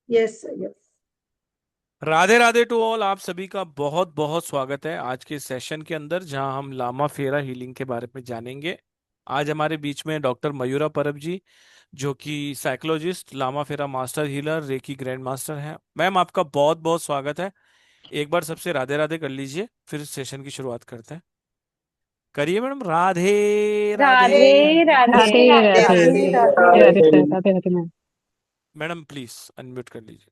Yes yes. Radhe Radhe to all. आप सभी का बहुत बहुत स्वागत है आज के सेशन के अंदर, जहां हम लामा फेरा हीलिंग के बारे में जानेंगे। आज हमारे बीच में डॉक्टर मयूरा परब जी, जो कि साइकोलॉजिस्ट, लामा फेरा master healer, reiki grand master हैं। मैम, आपका बहुत बहुत स्वागत है। एक बार सबसे राधे राधे कर लीजिए, फिर सेशन की शुरुआत करते हैं। करिए madam, Radhe Radhe. Radhe Radhe. Radhe Radhe Radhe Radhe. Radhe Radhe sir, Radhe Radhe ma'am. Madam please unmute कर लीजिए।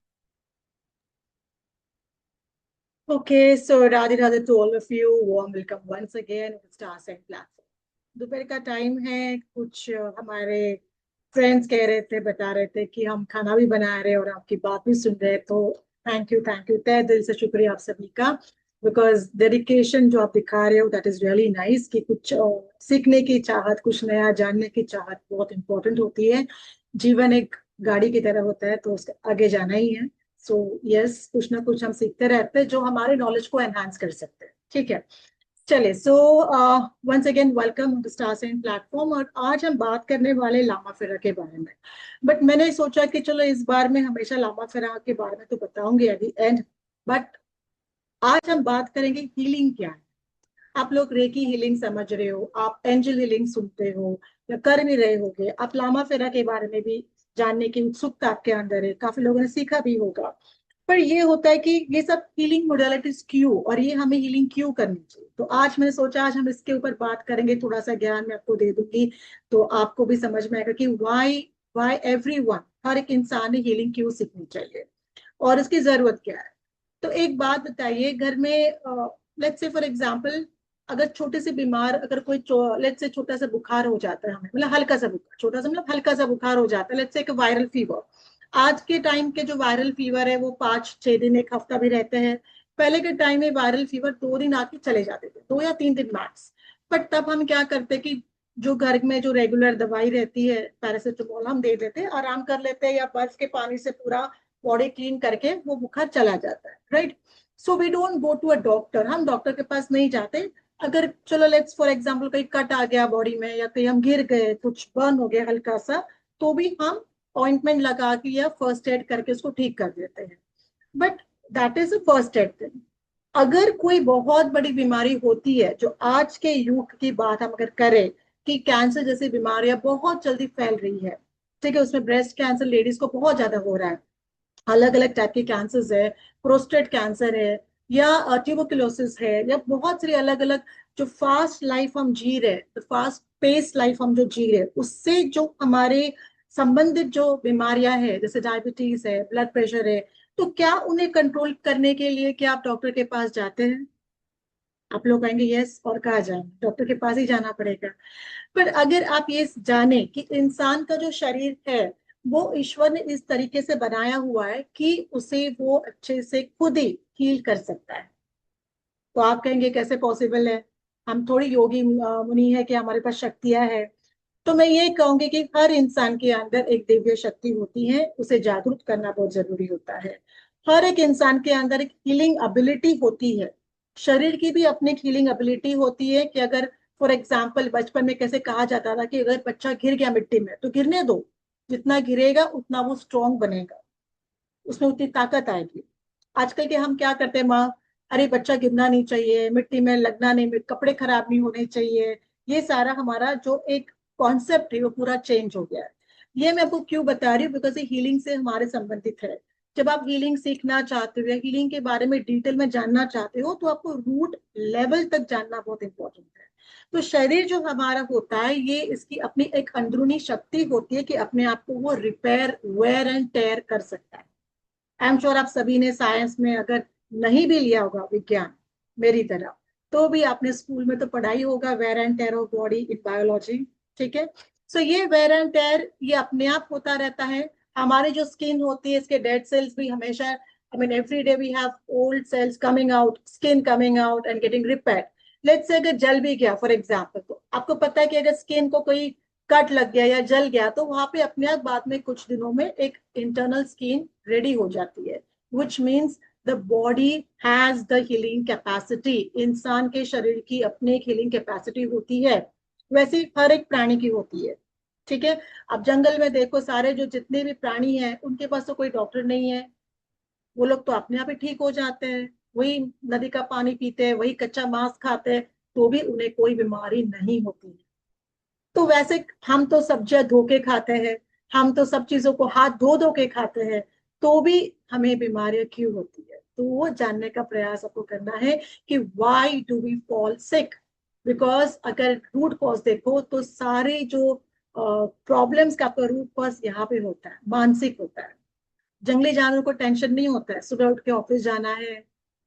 Okay, so Radhe Radhe to all of you. Warm welcome once again to Star Set platform. दोपहर का टाइम है। कुछ हमारे फ्रेंड्स कह रहे थे, बता रहे थे कि हम खाना भी बना रहे हैं और आपकी बात भी सुन रहे हैं, तो थैंक यू तहे दिल से शुक्रिया आप सभी का। बिकॉज डेडिकेशन जो आप दिखा रहे हो, दैट इज रियली नाइस। कि कुछ सीखने की चाहत, कुछ नया जानने की चाहत बहुत इंपॉर्टेंट होती है। जीवन एक गाड़ी की तरह होता है, तो उसके आगे जाना ही है। सो यस, कुछ ना कुछ हम सीखते रहते हैं जो हमारे नॉलेज को एनहांस कर सकते हैं। ठीक है, चलिए। So once again welcome to star sign platform. और आज हम बात करने वाले लामा फेरा के बारे में। बट मैंने सोचा कि चलो इस बार मैं हमेशा लामा फेरा के बारे में तो बताऊंगी एट द एंड, बट आज हम बात करेंगे हीलिंग क्या है। आप लोग रेकी हीलिंग समझ रहे हो, आप एंजल हीलिंग सुनते हो या कर भी रहे होगे, आप लामा फेरा के बारे में भी जानने की उत्सुकता आपके अंदर है, काफी लोगों ने सीखा भी होगा। पर ये होता है कि ये सब हीलिंग मोडालिटीज क्यों, और ये हमें हीलिंग क्यों करनी चाहिए। तो आज मैंने सोचा आज हम इसके ऊपर बात करेंगे, थोड़ा सा ज्ञान मैं आपको दे दूंगी, तो आपको भी समझ में आएगा कि वाई वाई एवरीवन, हर एक इंसान ने हीलिंग क्यों सीखनी चाहिए और इसकी जरूरत क्या है। तो एक बात बताइए, घर में लेट्स से फॉर एग्जांपल, अगर छोटे से बीमार, अगर कोई लेट्स से छोटा सा बुखार हो जाता है हमें, मतलब हल्का सा बुखार, छोटा सा मतलब हल्का सा बुखार हो जाता है, लेट्स से एक वायरल फीवर। आज के टाइम के जो वायरल फीवर है वो 5-6 दिन, एक हफ्ता भी रहते हैं। पहले के टाइम में वायरल फीवर 2 दिन आके चले जाते थे, 2 या 3 दिन मैक्स। बट तब हम क्या करते कि जो घर में जो रेगुलर दवाई रहती है, पैरासिटामोल हम दे देते हैं, आराम कर लेते हैं, या बर्फ के पानी से पूरा बॉडी क्लीन करके वो बुखार चला जाता है, right. So we don't go to a doctor, हम डॉक्टर के पास नहीं जाते। अगर चलो लेट्स फॉर एग्जांपल कहीं कट आ गया बॉडी में, या कहीं हम गिर गए, कुछ बर्न हो गया हल्का सा, तो भी हम ऑइंटमेंट लगा के या फर्स्ट एड करके उसको ठीक कर देते हैं। But that is a first aid thing. अगर कोई बहुत बड़ी बीमारी होती है, जो आज के युग की बात हम अगर करें, कि कैंसर जैसी बीमारियां बहुत जल्दी फैल रही है, ठीक है, उसमें ब्रेस्ट कैंसर लेडीज को बहुत ज्यादा हो रहा है, अलग अलग टाइप के कैंसर्स है, प्रोस्टेट कैंसर है, या ट्यूबरकुलोसिस है, या बहुत सारी अलग अलग, जो फास्ट लाइफ हम जी रहे हैं, फास्ट पेस लाइफ हम जो जी रहे हैं, उससे जो हमारे संबंधित जो बीमारियां हैं, जैसे डायबिटीज है, ब्लड प्रेशर है, तो क्या उन्हें कंट्रोल करने के लिए क्या आप डॉक्टर के पास जाते हैं? आप लोग कहेंगे यस, और कहा जाए डॉक्टर के पास ही जाना पड़ेगा। पर अगर आप ये जाने कि इंसान का जो शरीर है, वो ईश्वर ने इस तरीके से बनाया हुआ है कि उसे वो अच्छे से खुद ही हील कर सकता है, तो आप कहेंगे कैसे पॉसिबल है, हम थोड़ी योगी मुनि है कि हमारे पास शक्तियां हैं। तो मैं ये कहूंगी कि हर इंसान के अंदर एक दिव्य शक्ति होती है, उसे जागरूक करना बहुत जरूरी होता है। हर एक इंसान के अंदर एक हीलिंग एबिलिटी होती है। शरीर की भी अपनी एक हीलिंग एबिलिटी होती है, कि अगर फॉर एग्जाम्पल बचपन में कैसे कहा जाता था कि अगर बच्चा गिर गया मिट्टी में तो गिरने दो, जितना गिरेगा उतना वो स्ट्रांग बनेगा, उसमें उतनी ताकत आएगी। आजकल के हम क्या करते हैं, माँ, अरे बच्चा गिरना नहीं चाहिए, मिट्टी में लगना नहीं, कपड़े खराब नहीं होने चाहिए। ये सारा हमारा जो एक कॉन्सेप्ट है वो पूरा चेंज हो गया है। ये मैं आपको क्यों बता रही हूँ, बिकॉज ये हीलिंग से हमारे संबंधित है। जब आप हीलिंग सीखना चाहते हो या हीलिंग के बारे में डिटेल में जानना चाहते हो, तो आपको रूट लेवल तक जानना बहुत इंपॉर्टेंट है। तो शरीर जो हमारा होता है, ये इसकी अपनी एक अंदरूनी शक्ति होती है कि अपने आप को वो रिपेयर, वेयर एंड टेयर कर सकता है। आई एम श्योर आप सभी ने साइंस में अगर नहीं भी लिया होगा विज्ञान मेरी तरह, तो भी आपने स्कूल में तो पढ़ाई होगा wear and tear of body in biology. ठीक है, सो ये वेयर एंड टेयर ये अपने आप होता रहता है। हमारी जो स्किन होती है, इसके डेड सेल्स भी हमेशा, I mean every day we have old cells coming out, skin coming out and getting repaired. Let's say अगर जल भी गया फॉर एग्जाम्पल, तो आपको पता है कि अगर स्किन को कोई कट लग गया या जल गया, तो वहां पे अपने आप बाद में कुछ दिनों में एक इंटरनल स्किन रेडी हो जाती है, which means the body has the healing capacity. इंसान के शरीर की अपनी एक हीलिंग कैपेसिटी होती है, वैसे हर एक प्राणी की होती है। ठीक है। अब जंगल में देखो, सारे जो जितने भी प्राणी हैं उनके पास तो कोई डॉक्टर नहीं है, वो लोग तो अपने आप ही ठीक हो जाते हैं, वही नदी का पानी पीते हैं, वही कच्चा मांस खाते हैं, तो भी उन्हें कोई बीमारी नहीं होती है। तो वैसे हम तो सब्जियां धो के खाते हैं, हम तो सब चीजों को हाथ धो धो के खाते हैं, तो भी हमें बीमारियां क्यों होती है? तो वो जानने का प्रयास आपको करना है कि why do we fall sick. Because अगर रूट कॉज देखो तो सारे जो प्रॉब्लम्स का आपका रूट कॉज यहाँ पे होता है, मानसिक होता है। जंगली जानवर को टेंशन नहीं होता है, सुबह उठ के ऑफिस जाना है,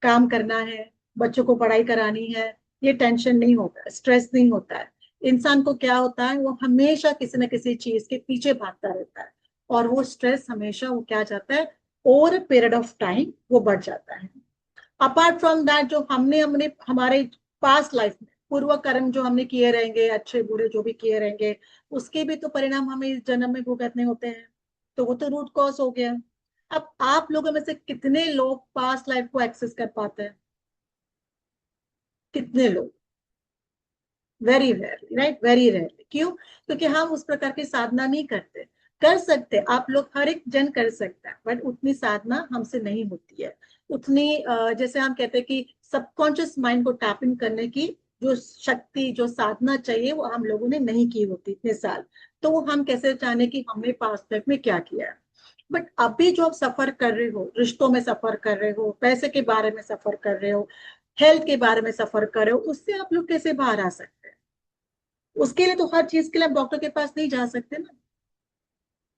काम करना है, बच्चों को पढ़ाई करानी है, ये टेंशन नहीं होता है, स्ट्रेस नहीं होता है। इंसान को क्या होता है, वो हमेशा किसी न किसी चीज के पीछे भागता रहता है, और वो स्ट्रेस हमेशा वो क्या जाता है, ओवर पीरियड ऑफ टाइम वो बढ़ जाता है। अपार्ट फ्रॉम दैट, जो हमने हमने हमारे पास्ट लाइफ में पूर्व कर्म जो हमने किए रहेंगे, अच्छे बुरे जो भी किए रहेंगे, उसके भी तो परिणाम हमें इस जन्म में भुगतने होते हैं। तो वो तो रूट कॉज हो गया। अब आप लोगों में से कितने लोग पास्ट लाइफ को एक्सेस कर पाते हैं? कितने लोग? Very rarely, right, very rarely. क्यों? क्योंकि हम उस प्रकार की साधना नहीं करते। कर सकते, आप लोग हर एक जन कर सकता है, बट उतनी साधना हमसे नहीं होती है। उतनी जैसे हम कहते हैं कि सबकॉन्शियस माइंड को टैप इन करने की जो शक्ति, जो साधना चाहिए, वो हम लोगों ने नहीं की होती इतने साल। तो वो हम कैसे जाने कि हमने पास्ट लाइफ में क्या किया है? बट अभी जो आप सफर कर रहे हो, रिश्तों में सफर कर रहे हो, पैसे के बारे में सफर कर रहे हो, हेल्थ के बारे में सफर कर रहे हो, उससे आप लोग कैसे बाहर आ सकते हैं? उसके लिए तो हर चीज के लिए आप डॉक्टर के पास नहीं जा सकते ना।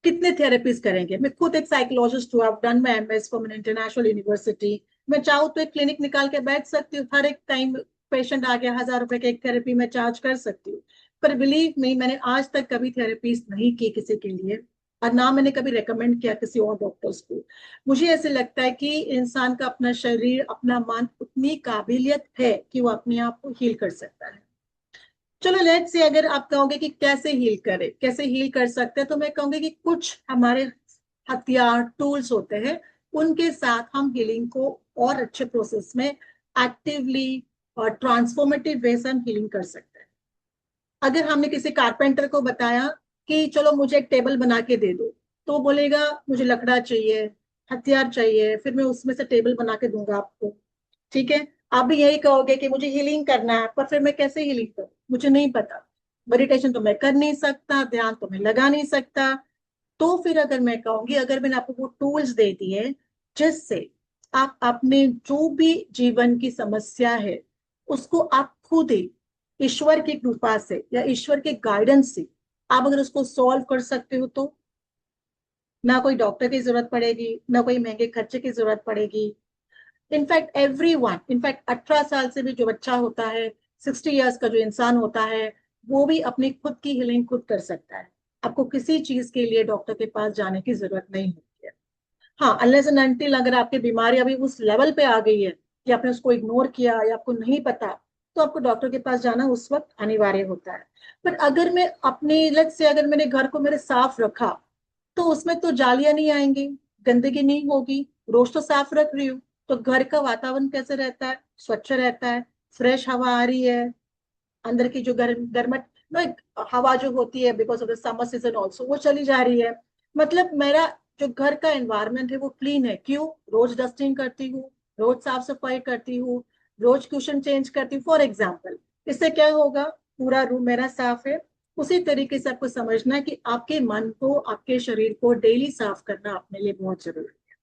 कितने थेरेपीज करेंगे? मैं खुद एक साइकोलॉजिस्ट हूँ, I've done my MS from an international university. मैं चाहूँ तो एक क्लिनिक निकाल के बैठ सकती हूँ, हर एक टाइम पेशेंट आ गया, 1,000 रुपए की एक थेरेपी में चार्ज कर सकती हूँ। पर बिलीव मी, मैंने आज तक कभी थेरेपीज नहीं की किसी के लिए, और ना मैंने कभी रेकमेंड किया किसी और डॉक्टर्स को। मुझे ऐसे लगता है कि इंसान का अपना शरीर, अपना मन उतनी काबिलियत है कि वो अपने आप को हील कर सकता है। चलो लेट्स से, अगर आप कहोगे कि कैसे हील करे, कैसे हील कर सकते हैं, तो मैं कहूंगी कि कुछ हमारे हथियार, टूल्स होते हैं, उनके साथ हम हीलिंग को और अच्छे प्रोसेस में एक्टिवली और ट्रांसफॉर्मेटिव वे से हम हीलिंग कर सकते हैं। अगर हमने किसी कारपेंटर को बताया कि चलो मुझे एक टेबल बना के दे दो, तो वो बोलेगा मुझे लकड़ा चाहिए, हथियार चाहिए, फिर मैं उसमें से टेबल बना के दूंगा आपको। ठीक है। आप भी यही कहोगे कि मुझे हीलिंग करना है, पर फिर मैं कैसे हीलिंग करूं, मुझे नहीं पता। मेडिटेशन तो मैं कर नहीं सकता, ध्यान तो मैं लगा नहीं सकता। तो फिर अगर मैं कहूंगी, अगर मैंने आपको वो टूल्स दे दिए जिससे आप अपने जो भी जीवन की समस्या है उसको आप खुद ही ईश्वर की कृपा से या ईश्वर के गाइडेंस से आप अगर उसको सॉल्व कर सकते हो, तो ना कोई डॉक्टर की जरूरत पड़ेगी, ना कोई महंगे खर्चे की जरूरत पड़ेगी। इनफैक्ट एवरीवन, इनफैक्ट 18 साल से भी जो बच्चा होता है, 60 इयर्स का जो इंसान होता है, वो भी अपनी खुद की हीलिंग खुद कर सकता है। आपको किसी चीज के लिए डॉक्टर के पास जाने की जरूरत नहीं होती है। हाँ, अनलेस एंड अनटिल अगर आपकी बीमारी अभी उस लेवल पे आ गई है कि आपने उसको इग्नोर किया या आपको नहीं पता, तो आपको डॉक्टर के पास जाना उस वक्त अनिवार्य होता है। पर अगर मैं अपनी लत से, अगर मैंने घर को मेरे साफ रखा, तो उसमें तो जालियां नहीं आएंगी, गंदगी नहीं होगी, रोज तो साफ रख रही हूँ, तो घर का वातावरण कैसे रहता है? स्वच्छ रहता है, फ्रेश हवा आ रही है, अंदर की जो गर्मट नो, एक हवा जो होती है because of the summer season also, वो चली जा रही है। मतलब मेरा जो घर का एनवायरनमेंट है वो क्लीन है। क्यों? रोज डस्टिंग करती हूँ, रोज साफ सफाई करती हूँ, रोज क्वेश्चन चेंज करती हूँ, फॉर एग्जाम्पल। इससे क्या होगा? पूरा रूम मेरा साफ है। उसी तरीके से आपको समझना है कि आपके मन को, आपके शरीर को डेली साफ करना अपने लिए बहुत जरूरी है।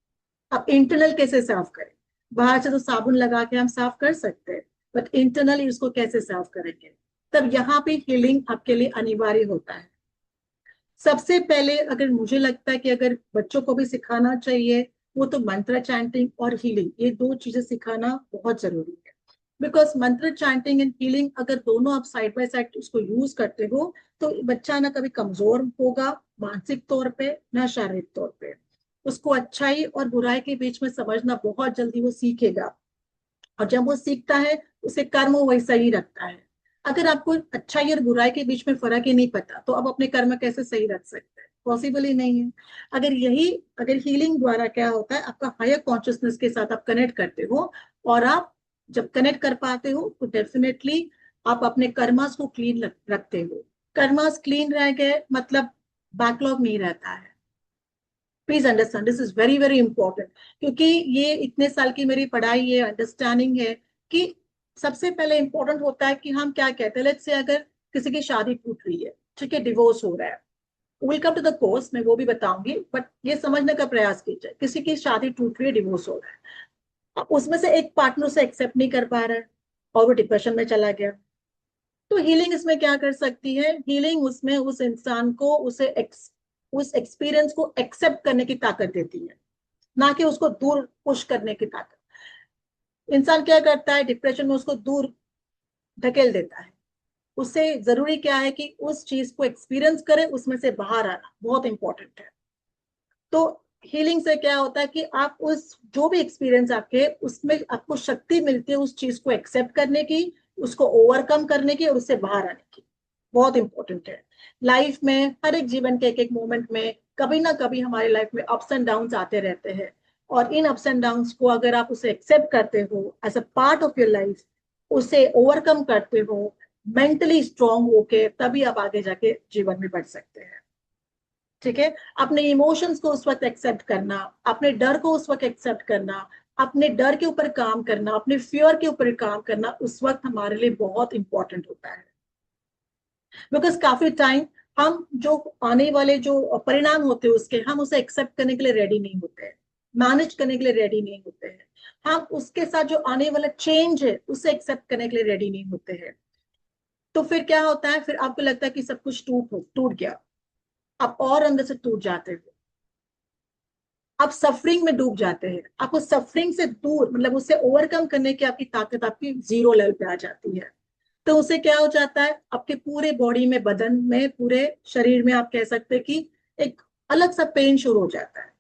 आप इंटरनल कैसे साफ करें? बाहर से तो साबुन लगा के हम साफ कर सकते हैं, बट इंटरनली उसको कैसे साफ करेंगे? तब यहाँ पे हीलिंग आपके लिए अनिवार्य होता है। सबसे पहले अगर मुझे लगता है कि अगर बच्चों को भी सिखाना चाहिए, वो तो मंत्र चैंटिंग और हीलिंग, ये दो चीजें सिखाना बहुत जरूरी है। बिकॉज मंत्र चैंटिंग एंड हीलिंग अगर दोनों आप साइड बाय साइड उसको यूज करते हो, तो बच्चा ना कभी कमजोर होगा मानसिक तौर पे, ना शारीरिक तौर पे। उसको अच्छाई और बुराई के बीच में समझना बहुत जल्दी वो सीखेगा, और जब वो सीखता है उसे कर्म वो वैसा ही रखता है। अगर आपको अच्छाई और बुराई के बीच में फर्क ही नहीं पता, तो आप अपने कर्म कैसे सही रख सकते हैं? पॉसिबल ही नहीं है। अगर हीलिंग द्वारा क्या होता है, आपका हायर कॉन्शियसनेस के साथ आप कनेक्ट करते हो, और आप जब कनेक्ट कर पाते हो तो डेफिनेटली आप अपने कर्मास को क्लीन रखते हो। कर्मास क्लीन रह गए मतलब बैकलॉग नहीं रहता है। Please understand, this is very very important, क्योंकि ये इतने साल की मेरी पढ़ाई है, अंडरस्टैंडिंग है कि सबसे पहले इंपॉर्टेंट होता है कि हम क्या कहते हैं। लेट्स से अगर किसी की शादी टूट रही है, ठीक है, डिवोर्स हो रहा है, will come to the course, मैं वो भी बताऊंगी, बट ये समझने का प्रयास कीजिए, किसी की शादी टूट रही है, डिवोर्स हो रहा है, अब उसमें से एक पार्टनर से एक्सेप्ट नहीं कर पा रहा है और वो डिप्रेशन में चला गया, तो हीलिंग इसमें क्या कर सकती है? हीलिंग उसमें उस इंसान को उस एक्सपीरियंस को एक्सेप्ट करने की ताकत देती है, ना कि उसको दूर पुश करने की ताकत। इंसान क्या करता है डिप्रेशन में? उसको दूर धकेल देता है। उससे जरूरी क्या है कि उस चीज को एक्सपीरियंस करे, उसमें से बाहर आना बहुत इंपॉर्टेंट है। तो हीलिंग से क्या होता है कि आप उस जो भी एक्सपीरियंस आपके, उसमें आपको शक्ति मिलती है उस चीज को एक्सेप्ट करने की, उसको ओवरकम करने की और उससे बाहर आने की। बहुत इंपॉर्टेंट है। लाइफ में हर एक जीवन के एक एक मोमेंट में कभी ना कभी हमारी लाइफ में अप्स एंड डाउन्स आते रहते हैं, और इन अप्स एंड डाउन्स को अगर आप उसे एक्सेप्ट करते हो as a part of your life, उसे ओवरकम करते हो, मेंटली स्ट्रांग होके, तभी आप आगे जाके जीवन में बढ़ सकते हैं। ठीक है, अपने इमोशंस को उस वक्त एक्सेप्ट करना, अपने डर को उस वक्त एक्सेप्ट करना, अपने डर के ऊपर काम करना, अपने फियर के ऊपर काम करना उस वक्त हमारे लिए बहुत इंपॉर्टेंट होता है। बिकॉज काफी टाइम हम जो आने वाले जो परिणाम होते हैं उसके, हम उसे एक्सेप्ट करने के लिए रेडी नहीं होते हैं, मैनेज करने के लिए रेडी नहीं होते हैं, हम उसके साथ जो आने वाला चेंज है उसे एक्सेप्ट करने के लिए रेडी नहीं होते हैं। तो फिर क्या होता है? फिर आपको लगता है कि सब कुछ टूट गया, आप और अंदर से टूट जाते हो, आप सफरिंग में डूब जाते हैं, आपको सफरिंग से दूर, मतलब उससे ओवरकम करने की आपकी ताकत आपकी जीरो लेवल पे आ जाती है। तो उससे क्या हो जाता है? आपके पूरे बॉडी में, बदन में, पूरे शरीर में आप कह सकते हैं कि एक अलग सा पेन शुरू हो जाता है।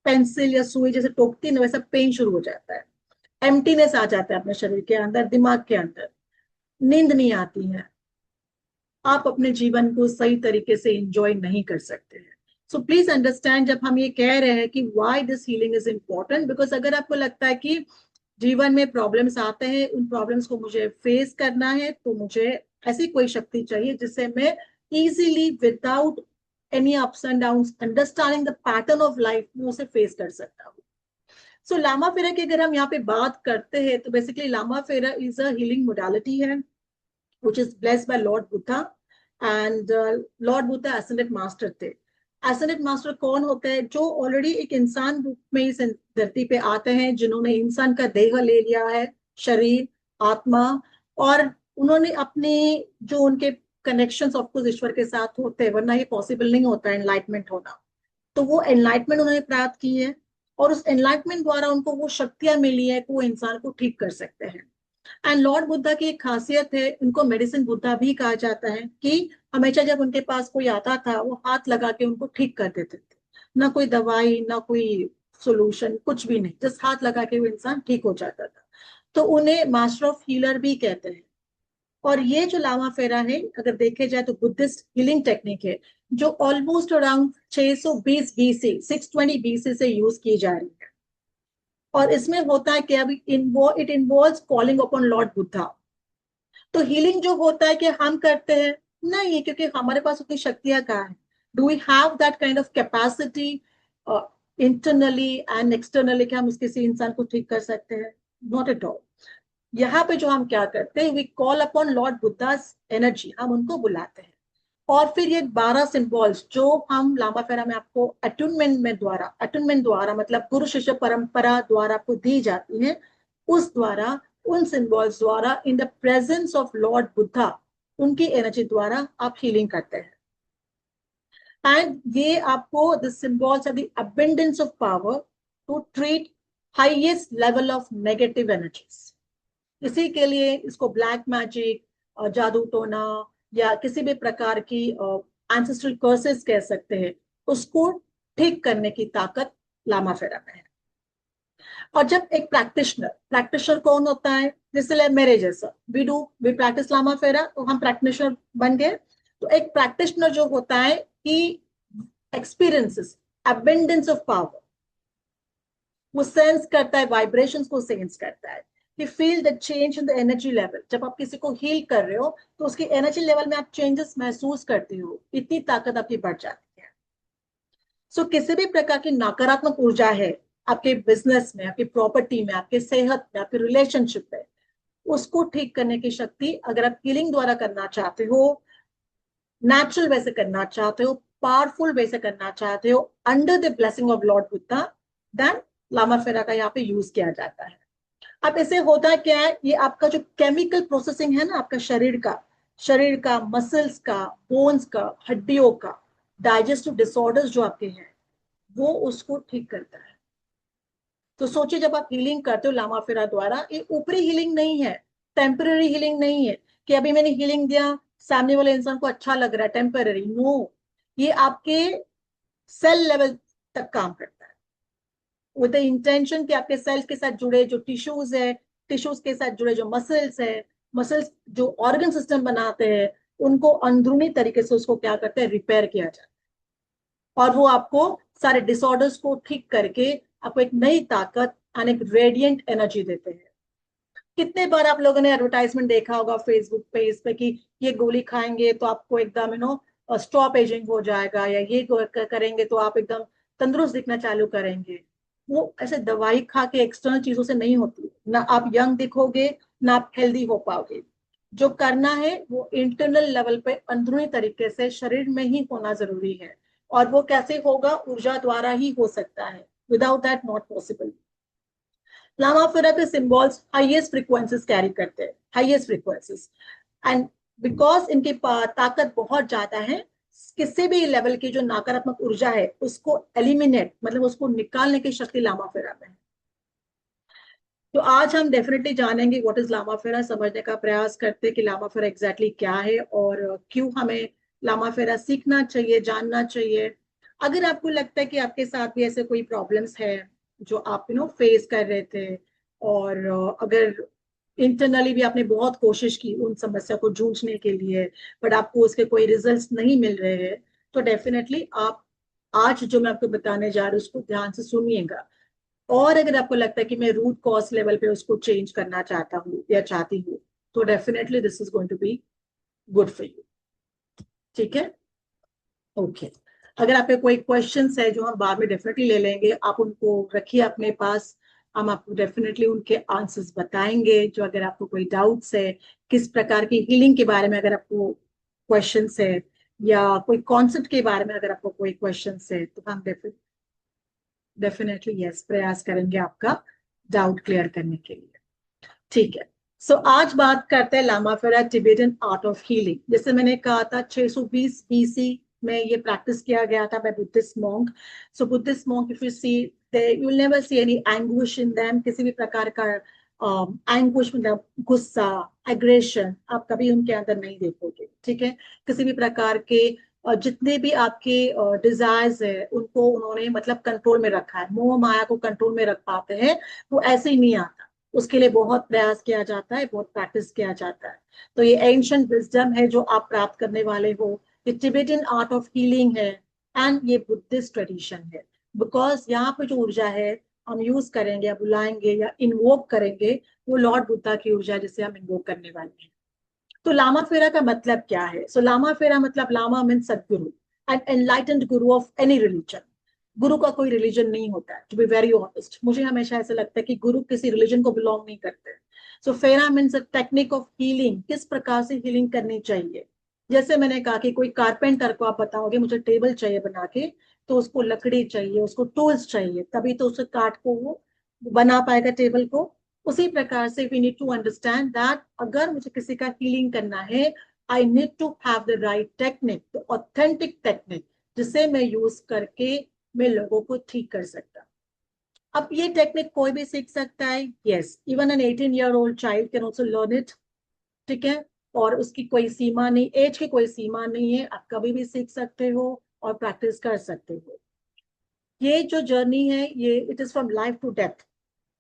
पेंसिल या सुई जैसे टोकती है ना, वैसा पेन शुरू हो जाता है। एम्प्टीनेस आ जाता है अपने शरीर के अंदर, दिमाग के अंदर, नींद नहीं आती है, आप अपने जीवन को सही तरीके से एंजॉय नहीं कर सकते हैं। सो प्लीज अंडरस्टैंड, जब हम ये कह रहे हैं कि why this healing is important, because अगर आपको लगता है कि जीवन में प्रॉब्लम्स आते हैं, उन प्रॉब्लम्स को मुझे फेस करना है, तो मुझे ऐसी कोई शक्ति चाहिए जिससे मैं easily, without any ups and downs, understanding the pattern of life में उसे फेस कर सकता हूँ। सो लामा फेरा की अगर हम यहाँ पे बात करते हैं, तो basically Lama Fera is a healing modality है which is blessed by Lord Buddha, and Lord Buddha ascended master थे। ascended master कौन होते हैं? जो ऑलरेडी एक इंसान रूप में इस धरती पे आते हैं, जिन्होंने इंसान का देह ले लिया है, शरीर, आत्मा, और उन्होंने अपने जो उनके कनेक्शंस ऑफ कोर्स ईश्वर के साथ होते हैं, वरना ये पॉसिबल नहीं होता एनलाइटमेंट होना। तो वो एनलाइटमेंट उन्होंने प्राप्त की है, और उस एनलाइटमेंट द्वारा उनको वो शक्तियां मिली है कि वो इंसान को ठीक कर सकते हैं। एंड लॉर्ड बुद्धा की एक खासियत है, उनको मेडिसिन बुद्धा भी कहा जाता है, कि हमेशा जब उनके पास कोई आता था, वो हाथ लगा के उनको ठीक कर देते थे। ना कोई दवाई, ना कोई सोल्यूशन, कुछ भी नहीं, जस्ट हाथ लगा के वो इंसान ठीक हो जाता था। तो उन्हें मास्टर ऑफ हीलर भी कहते हैं। और ये जो लामा फेरा है, अगर देखे जाए तो बुद्धिस्ट हीलिंग टेक्निक है, जो ऑलमोस्ट अराउंड 620 बीसी, 620 बीसी से यूज की जा रही है। और इसमें होता है कि अभी it involves calling upon Lord Buddha. तो हीलिंग जो होता है कि हम करते हैं, नहीं, क्योंकि हमारे पास उतनी शक्तियां कहाँ है? Do we have that kind of capacity internally and externally कि हम उस किसी इंसान को ठीक कर सकते हैं? Not at all. यहाँ पे जो हम क्या करते हैं, we call upon Lord Buddha's energy, हम उनको बुलाते हैं। और फिर ये 12 सिंबल्स जो हम लामा फेरा में आपको अटूनमेंट द्वारा मतलब गुरु शिष्य परंपरा द्वारा आपको दी जाती है, उस द्वारा, उन सिंबल्स द्वारा, in the presence of Lord Buddha, उनकी एनर्जी द्वारा आप हीलिंग करते हैं। एंड ये आपको the symbols are the abundance of power to treat highest level of negative energies. इसी के लिए इसको ब्लैक मैजिक, जादू टोना, या किसी भी प्रकार की एंसेस्ट्रल कर्सेस कह सकते हैं, उसको ठीक करने की ताकत लामा फेरा में है। और जब एक प्रैक्टिशनर कौन होता है? जैसे मेरे जैसा, वी प्रैक्टिस लामा फेरा, तो हम प्रैक्टिशनर बन गए। तो एक प्रैक्टिशनर जो होता है, ही एक्सपीरियंसेस अबंडेंस ऑफ पावर, वो सेंस करता है, वाइब्रेशंस को सेंस करता है। कि feel the change in the energy level. जब आप किसी को हील कर रहे हो तो उसकी एनर्जी लेवल में आप चेंजेस महसूस करते हो, इतनी ताकत आपकी बढ़ जाती है। सो किसी भी प्रकार की नकारात्मक ऊर्जा है आपके बिजनेस में, आपकी प्रॉपर्टी में, आपके सेहत में, आपके रिलेशनशिप में, उसको ठीक करने की शक्ति अगर आप हीलिंग द्वारा करना चाहते हो, नेचुरल वे से करना चाहते हो, पावरफुल वे से करना चाहते हो, under the blessing of Lord Buddha, then Lama Fera का यहाँ पे यूज किया जाता है। अब इसे होता क्या है, ये आपका जो केमिकल प्रोसेसिंग है ना, आपका शरीर का मसल्स का, बोन्स का, हड्डियों का, डाइजेस्टिव डिसऑर्डर्स जो आपके हैं, वो उसको ठीक करता है। तो सोचिए जब आप हीलिंग करते हो लामा फेरा द्वारा, ये ऊपरी हीलिंग नहीं है, टेम्पररी हीलिंग नहीं है कि अभी मैंने हीलिंग दिया, सामने वाले इंसान को अच्छा लग रहा है, टेम्पररी। नो, ये आपके सेल लेवल तक काम करता है, विद द इंटेंशन कि आपके सेल्स के साथ जुड़े जो टिश्यूज है, टिश्यूज के साथ जुड़े जो मसल्स है, मसल्स जो ऑर्गन सिस्टम बनाते हैं, उनको अंदरूनी तरीके से उसको क्या करते हैं, रिपेयर किया जाता है। और वो आपको सारे डिसऑर्डर्स को ठीक करके आपको एक नई ताकत और एक रेडिएंट एनर्जी देते हैं। कितने बार आप लोगों ने एडवर्टाइजमेंट देखा होगा फेसबुक पे, इस पे कि ये गोली खाएंगे तो आपको एकदम स्टॉप एजिंग हो जाएगा, या ये करेंगे तो आप एकदम तंदुरुस्त दिखना चालू करेंगे। वो ऐसे दवाई खा के एक्सटर्नल चीजों से नहीं होती, ना आप यंग दिखोगे, ना आप हेल्दी हो पाओगे। जो करना है वो इंटरनल लेवल पे अंदरूनी तरीके से शरीर में ही होना जरूरी है। और वो कैसे होगा, ऊर्जा द्वारा ही हो सकता है, without that not possible. Lama Fera के सिंबल्स हाईएस्ट फ्रीक्वेंसीज कैरी करते हैं, हाईएस्ट फ्रीक्वेंसीज। एंड बिकॉज इनकी ताकत बहुत ज्यादा है, किसी भी लेवल की जो नकारात्मक ऊर्जा है उसको एलिमिनेट, मतलब उसको निकालने की शक्ति लामा फेरा में है। तो आज हम डेफिनेटली जानेंगे व्हाट इज लामा फेरा, समझने का प्रयास करते हैं कि लामा फेरा एग्जैक्टली क्या है और क्यों हमें लामा फेरा सीखना चाहिए, जानना चाहिए। अगर आपको लगता है कि आपके साथ भी ऐसे कोई प्रॉब्लम्स है जो आप फेस कर रहे थे, और अगर इंटरनली भी आपने बहुत कोशिश की उन समस्या को जूझने के लिए, बट आपको उसके कोई रिजल्ट्स नहीं मिल रहे हैं, तो डेफिनेटली आप आज जो मैं आपको बताने जा रही हूँ उसको ध्यान से सुनिएगा। और अगर आपको लगता है कि मैं रूट कॉज लेवल पे उसको चेंज करना चाहता हूँ या चाहती हूँ, तो definitely this is going to be good for you. ठीक है, ओके। अगर आपके कोई क्वेश्चंस है जो हम बाद में डेफिनेटली ले लेंगे, आप उनको रखिए अपने पास, हम आपको डेफिनेटली उनके आंसर्स बताएंगे। जो अगर आपको कोई डाउट्स है, किस प्रकार की हीलिंग के बारे में अगर आपको क्वेश्चंस है, या कोई कॉन्सेप्ट के बारे में अगर आपको कोई क्वेश्चंस है, तो हम डेफिनेटली यस प्रयास करेंगे आपका डाउट क्लियर करने के लिए। ठीक है, सो आज बात करते हैं लामा फेरा टिबेटन आर्ट ऑफ हीलिंग। जैसे मैंने कहा था 620 बीसी में ये प्रैक्टिस किया गया था by Buddhist monk. So Buddhist monk, if you see, you will never see any anguish in them, किसी भी प्रकार का एंग्विश मतलब गुस्सा, एग्रेशन आप कभी उनके अंदर नहीं देखोगे। ठीक है, किसी भी प्रकार के जितने भी आपके डिजायर्स है उनको उन्होंने मतलब कंट्रोल में रखा है, मोह माया को कंट्रोल में रख पाते हैं, वो ऐसे ही नहीं आता। उसके लिए बहुत प्रयास किया जाता है, बहुत प्रैक्टिस किया जाता है। तो ये एंशिएंट विजडम है जो आप प्राप्त करने वाले हो, ये टिबेटन आर्ट ऑफ हीलिंग है, एंड ये बुद्धिस्ट ट्रेडिशन है। बिकॉज यहाँ पे जो ऊर्जा है हम यूज करेंगे या बुलाएंगे या इन्वोक करेंगे, वो लॉर्ड बुद्धा की ऊर्जा है जिसे हम इन्वोक करने वाले हैं। तो लामा फेरा का मतलब क्या है? सो लामा फेरा मतलब, लामा मीन सदगुरु, N enlightened Guru of any religion. गुरु का कोई रिलीजन नहीं होता है, टू बी वेरी ऑनेस्ट। मुझे हमेशा ऐसा लगता है कि गुरु किसी रिलीजन को बिलोंग नहीं करते। सो फेरा means a technique of healing, किस प्रकार से हीलिंग करनी चाहिए। जैसे मैंने कहा कि कोई कारपेंटर को आप बताओगे मुझे टेबल चाहिए बना के, तो उसको लकड़ी चाहिए, उसको टूल्स चाहिए, तभी तो उसे काट को वो बना पाएगा टेबल को। उसी प्रकार से we need to understand that अगर मुझे किसी का हीलिंग करना है, I need to have the right technique, the authentic technique, जिसे मैं यूज करके मैं लोगों को ठीक कर सकता। अब ये टेक्निक कोई भी सीख सकता है, yes, even an 18-year-old child can also learn it. ठीक है, और उसकी कोई सीमा नहीं, एज की कोई सीमा नहीं है, आप कभी भी सीख सकते हो और प्रैक्टिस कर सकते हो। ये जो जर्नी है, ये it is from life to death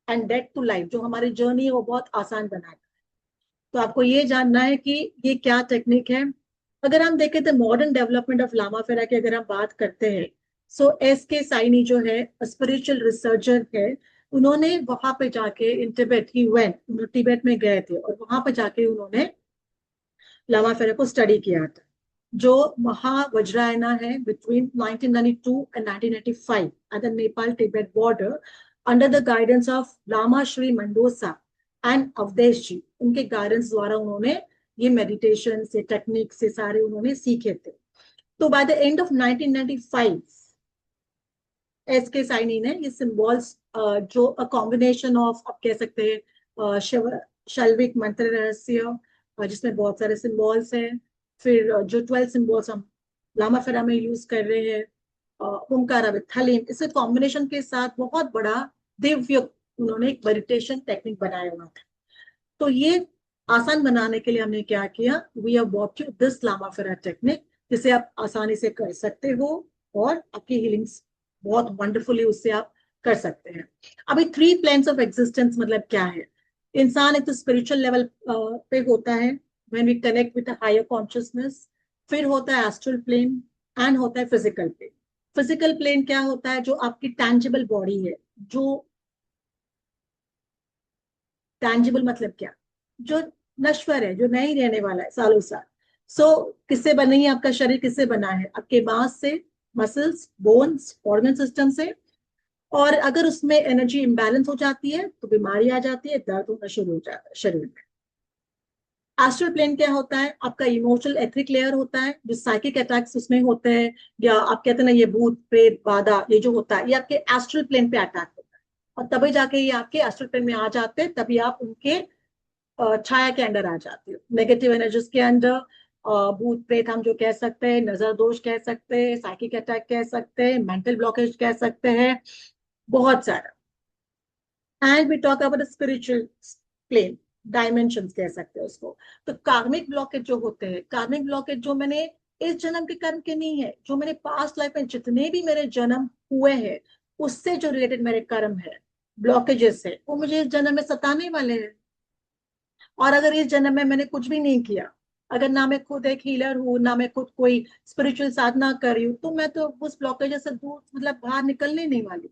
and death to life, जो हमारी जर्नी है वो बहुत आसान बनाता है। तो आपको ये जानना है कि ये क्या टेक्निक है। अगर हम देखें तो मॉडर्न डेवलपमेंट ऑफ लामा फेरा की अगर हम बात करते हैं, सो एस के साइनी जो है स्पिरिचुअल रिसर्चर है, उन्होंने वहां पे जाके इन तिब्बत ही वेंट, उन्होंने तिब्बत में गए थे और वहां पे जाके उन्होंने लामा फेरा को स्टडी किया था। जो महावज्रायना है between 1992 and 1995 at the Nepal Tibet border, under the guidance of Lama Shri Mandosa and Awadhesh ji, उनके गाइडेंस द्वारा उन्होंने ये मेडिटेशन से टेक्निक से सारे उन्होंने सीखे थे। तो by the end of 1995 S के साइनी ने ये सिंबल्स, जो अ कॉम्बिनेशन ऑफ आप कह सकते हैं शिव शैल्विक मंत्र रहस्य, जिसमें बहुत सारे सिंबल्स हैं, फिर जो 12 सिंबल्स हम लामा फेरा में यूज कर रहे हैं, ओमकार विथलीम, इससे कॉम्बिनेशन के साथ बहुत बड़ा दिव्य उन्होंने एक मेडिटेशन टेक्निक बनाया हुआ था। तो ये आसान बनाने के लिए हमने क्या किया, we have bought you this Lama Fera technique, जिसे आप आसानी से कर सकते हो और आपकी हीलिंग्स बहुत वंडरफुली उससे आप कर सकते हैं। अभी 3 प्लेन्स ऑफ एग्जिस्टेंस मतलब क्या है? इंसान एक तो स्पिरिचुअल लेवल पे होता है, when we connect with higher consciousness, फिर होता है एस्ट्रल प्लेन एंड होता है फिजिकल प्लेन। फिजिकल प्लेन क्या होता है? जो आपकी टैंजिबल बॉडी है, जो टैंजिबल मतलब क्या, जो नश्वर है, जो नहीं रहने वाला है सालों साल। किससे बनी है आपका शरीर? किससे बना है? आपके मांस से, मसल्स, बोन्स, ऑर्गन सिस्टम से। और अगर उसमें एनर्जी इंबैलेंस हो जाती है तो बीमारी आ जाती है, दर्द होना शुरू हो जाता है शरीर में। एस्ट्रल प्लेन क्या होता है? आपका इमोशनल एथिक लेयर होता है, जो साइकिक अटैक्स उसमें होते हैं, या आप कहते हैं ना ये भूत प्रेत बाधा, ये जो होता है ये आपके एस्ट्रल प्लेन पे अटैक होता है, और तभी जाके ये आपके एस्ट्रल प्लेन में आ जाते हैं, तभी आप उनके छाया के अंडर आ जाते हो, नेगेटिव एनर्जीज के अंदर। भूत प्रेत हम जो कह सकते हैं, नजर दोष कह सकते हैं, साइकिक अटैक कह सकते हैं, मेंटल ब्लॉकेज कह सकते हैं, बहुत सारा। And we talk about spiritual plane, dimension कह सकते हैं उसको। तो कार्मिक ब्लॉकेज जो होते हैं, कार्मिक ब्लॉकेज जो मैंने इस जन्म के कर्म के नहीं है, जो मैंने पास्ट लाइफ में जितने भी मेरे जन्म हुए हैं उससे जो रिलेटेड मेरे कर्म है, ब्लॉकेजेस है, वो मुझे इस जन्म में सताने वाले हैं। और अगर इस जन्म में मैंने कुछ भी नहीं किया, अगर ना मैं खुद एक हीलर हूँ, ना मैं खुद कोई स्पिरिचुअल साधना कर रही हूँ, तो मैं तो उस ब्लॉकेज से दूर मतलब बाहर निकलने नहीं वाली।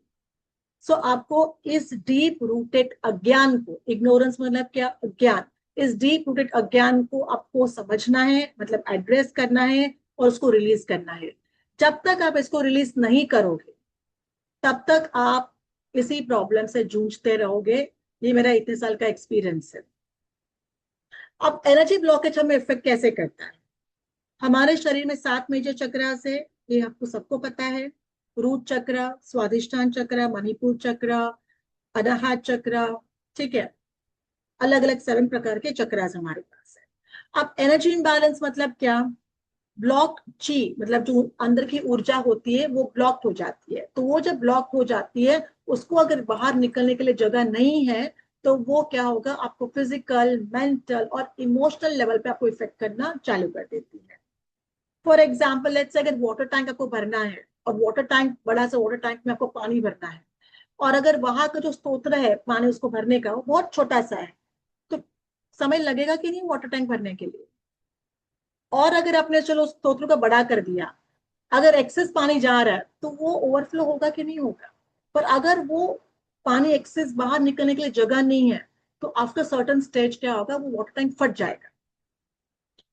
आपको इस डीप रूटेड अज्ञान को, इग्नोरेंस मतलब क्या? अज्ञान। इस डीप रूटेड अज्ञान को आपको समझना है, मतलब एड्रेस करना है और उसको रिलीज करना है। जब तक आप इसको रिलीज नहीं करोगे तब तक आप इसी प्रॉब्लम से जूझते रहोगे। ये मेरा इतने साल का एक्सपीरियंस है। अब एनर्जी ब्लॉकेज हमें इफेक्ट कैसे करता है? हमारे शरीर में 7 मेजर चक्रास है, ये आपको सबको पता है। रूट चक्र, स्वादिष्ठान चक्र, मणिपुर चक्र, अनाहत चक्र, ठीक है। अलग अलग 7 प्रकार के चक्रास हमारे पास है। अब एनर्जी इम्बैलेंस मतलब क्या? ब्लॉक ची मतलब जो अंदर की ऊर्जा होती है वो ब्लॉक हो जाती है। तो वो जब ब्लॉक हो जाती है, उसको अगर बाहर निकलने के लिए जगह नहीं है, तो वो क्या होगा, आपको फिजिकल, मेंटल और इमोशनल लेवल पे आपको इफेक्ट करना चालू कर देती है। फॉर एग्जाम्पल लेट्स से अगर वाटर टैंक आपको भरना है, और वाटर टैंक, बड़ा सा वाटर टैंक में आपको पानी भरना है, और अगर वहां का जो स्तोत्र है पानी उसको भरने का वो बहुत छोटा सा है, तो समय लगेगा कि नहीं वाटर टैंक भरने के लिए? और अगर आपने चलो स्तोत्र को बड़ा कर दिया, अगर एक्सेस पानी जा रहा है तो वो ओवरफ्लो होगा कि नहीं होगा? पर अगर वो पानी एक्सेस बाहर निकलने के लिए जगह नहीं है, तो आफ्टर सर्टन स्टेज क्या होगा, वो वाटर टैंक फट जाएगा।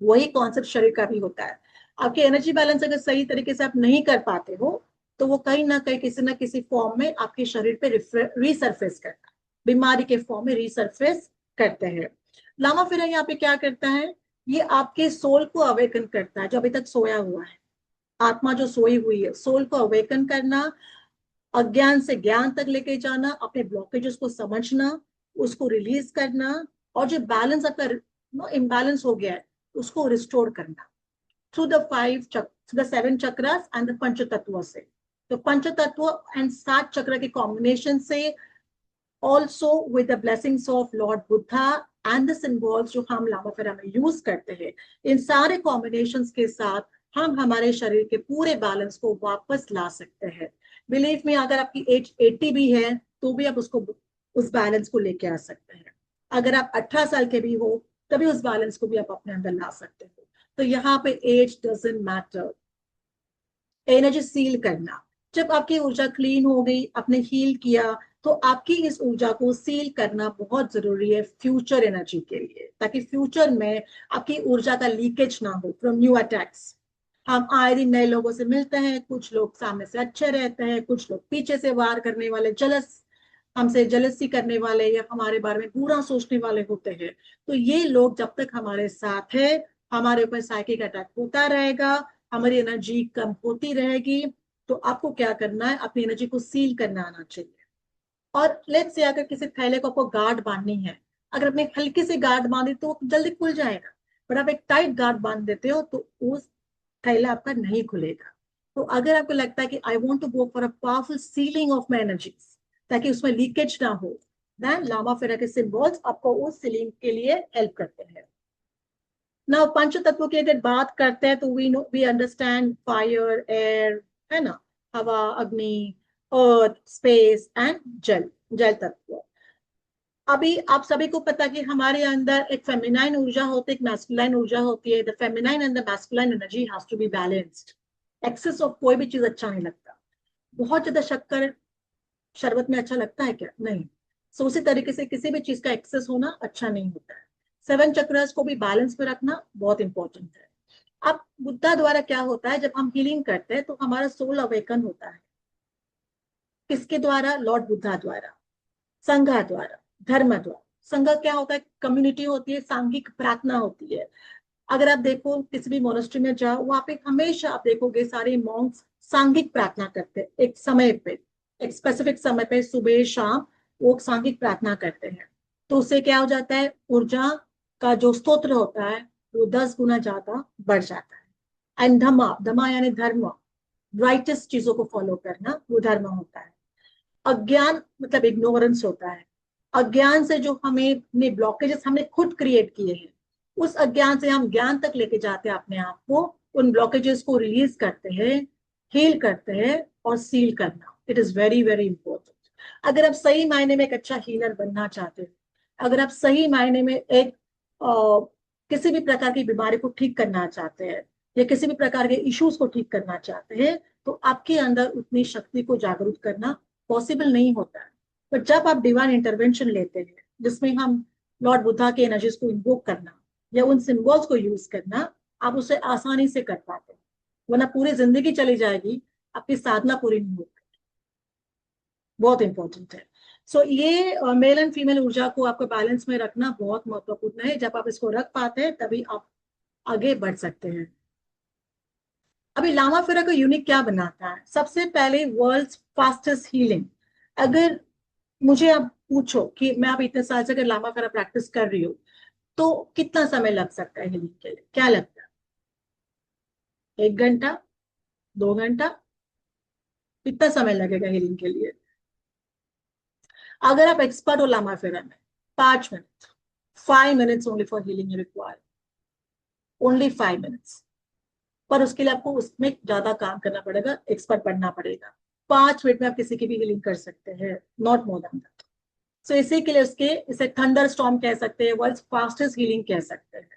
वही कॉन्सेप्ट शरीर का भी होता है। आपकी एनर्जी बैलेंस अगर सही तरीके से आप नहीं कर पाते हो, तो वो कहीं ना कहीं किसी ना किसी फॉर्म में आपके शरीर पे रिसरफेस करता है, बीमारी के फॉर्म में रिसरफेस करते हैं। लामा फिर यहाँ पे क्या करता है, ये आपके सोल को अवेकन करता है, जो अभी तक सोया हुआ है, आत्मा जो सोई हुई है, सोल को अवेकन करना, अज्ञान से ज्ञान तक लेके जाना, अपने ब्लॉकेजेस को समझना, उसको रिलीज करना, और जो बैलेंस आपका इम्बैलेंस हो गया है उसको रिस्टोर करना through the 7 chakras and the panch tattva से। तो पंच तत्व एंड 7 चक्र के कॉम्बिनेशन से, also with the blessings of Lord Buddha and the symbols जो हम लामा फेरा में यूज करते हैं, इन सारे कॉम्बिनेशंस के साथ हम हमारे शरीर के पूरे बैलेंस को वापस ला सकते हैं। बिलीव में, अगर आपकी एज 80 भी है तो भी आप उसको, उस बैलेंस को लेके आ सकते हैं। अगर आप 18 साल के भी हो तभी उस बैलेंस को भी आप अपने अंदर ला सकते हो। तो यहाँ पे age doesn't matter. Energy seal करना, जब आपकी ऊर्जा क्लीन हो गई, आपने हील किया, तो आपकी इस ऊर्जा को सील करना बहुत जरूरी है फ्यूचर एनर्जी के लिए, ताकि फ्यूचर में आपकी ऊर्जा का लीकेज ना हो फ्रॉम न्यू अटैक्स। हम आए दिन नए लोगों से मिलते हैं, कुछ लोग सामने से अच्छे रहते हैं, कुछ लोग पीछे से वार करने वाले, हमसे जलसी करने वाले या हमारे बारे में बुरा सोचने वाले होते हैं। तो ये लोग जब तक हमारे साथ है, हमारे ऊपर साइकिक अटैक होता रहेगा, हमारी एनर्जी कम होती रहेगी। तो आपको क्या करना है, अपनी एनर्जी को सील करना आना चाहिए। और लेट्स से अगर किसी थैले को आपको गार्ड बांधनी है, अगर आपने हल्की से गार्ड बांधी तो वो जल्दी खुल जाएगा, पर आप एक टाइट गार्ड बांध देते हो तो उस थैला आपका नहीं खुलेगा। तो अगर आपको लगता है कि I want to go for a powerful sealing of my energies, ताकि उसमें लीकेज ना हो, देन लामा फेरा के सिंबल्स आपको उस सीलिंग के लिए हेल्प करते हैं। ना पंच तत्वों की अगर बात करते हैं तो वी अंडरस्टैंड फायर, एयर, है ना, हवा, अग्नि, अर्थ, स्पेस एंड जल, जल तत्व। अभी आप सभी को पता कि हमारे अंदर एक फेमिनाइन ऊर्जा होती है, एक मैस्कुलाइन ऊर्जा होती है। The feminine and the masculine energy has to be balanced. Excess of कोई भी चीज अच्छा नहीं लगता। बहुत ज्यादा शक्कर शरबत में अच्छा लगता है क्या? नहीं। सो उसी तरीके से किसी भी चीज का एक्सेस होना अच्छा नहीं होता है। सेवन चक्रस को भी बैलेंस में रखना बहुत इंपॉर्टेंट है। अब बुद्धा द्वारा क्या होता है, जब हम हीलिंग करते हैं तो हमारा सोल अवेकन होता है। किसके द्वारा? लॉर्ड बुद्धा द्वारा, संघा द्वारा, धर्म द्वारा। संघ क्या होता है? कम्युनिटी होती है, सांघिक प्रार्थना होती है। अगर आप देखो किसी भी मोनेस्ट्री में जाओ, वहां पे हमेशा आप देखोगे सारे मॉन्क्स सांघिक प्रार्थना करते हैं। एक समय पे, एक स्पेसिफिक समय पे, सुबह शाम वो सांघिक प्रार्थना करते हैं। तो उससे क्या हो जाता है, ऊर्जा का जो स्तोत्र होता है वो 10 गुना ज्यादा बढ़ जाता है। एंड धमा, धमा यानी धर्म, राइटेस्ट चीजों को फॉलो करना, वो धर्म होता है। अज्ञान मतलब इग्नोरेंस होता है। अज्ञान से जो हमें अपने ब्लॉकेजेस हमने खुद क्रिएट किए हैं, उस अज्ञान से हम ज्ञान तक लेके जाते हैं अपने आप को, उन ब्लॉकेजेस को रिलीज करते हैं, हील करते हैं। और सील करना, it is very very important. अगर आप सही मायने में एक अच्छा हीलर बनना चाहते हैं, अगर आप सही मायने में एक किसी भी प्रकार की बीमारी को ठीक करना चाहते हैं, या किसी भी प्रकार के इश्यूज को ठीक करना चाहते हैं, तो आपके अंदर उतनी शक्ति को जागरूक करना पॉसिबल नहीं होता है। पर जब आप डिवाइन इंटरवेंशन लेते हैं, जिसमें हम लॉर्ड बुद्धा के एनर्जीज को इन्वोक करना या उन सिंबल्स को यूज करना, आप उसे आसानी से कर पाते हैं। वरना पूरी जिंदगी चली जाएगी, आपकी साधना पूरी नहीं होगी। बहुत इंपॉर्टेंट है। सो ये मेल एंड फीमेल ऊर्जा को आपको बैलेंस में रखना बहुत महत्वपूर्ण है। जब आप इसको रख पाते हैं तभी आप आगे बढ़ सकते हैं। अभी लामा फेरा को यूनिक क्या बनाता है? सबसे पहले वर्ल्ड फास्टेस्ट हीलिंग। अगर मुझे आप पूछो कि मैं अब इतने साल से अगर लामा फेरा प्रैक्टिस कर रही हूँ, तो कितना समय लग सकता है हीलिंग के लिए? क्या लगता है? 1 घंटा, 2 घंटा? कितना समय लगेगा हीलिंग के लिए? अगर आप एक्सपर्ट हो लामा फेरा में, 5 minute, 5 minutes only for healing require, only 5 minutes. पर उसके लिए आपको उसमें ज्यादा काम करना पड़ेगा, एक्सपर्ट बनना पड़ेगा। 5 मिनट में आप किसी की भी हीलिंग कर सकते हैं, नॉट मोर देन दैट। सो इसी के लिए उसके, इसे थंडर स्टॉर्म कह सकते हैं, वर्ल्ड फास्टेस्ट हीलिंग कह सकते हैं।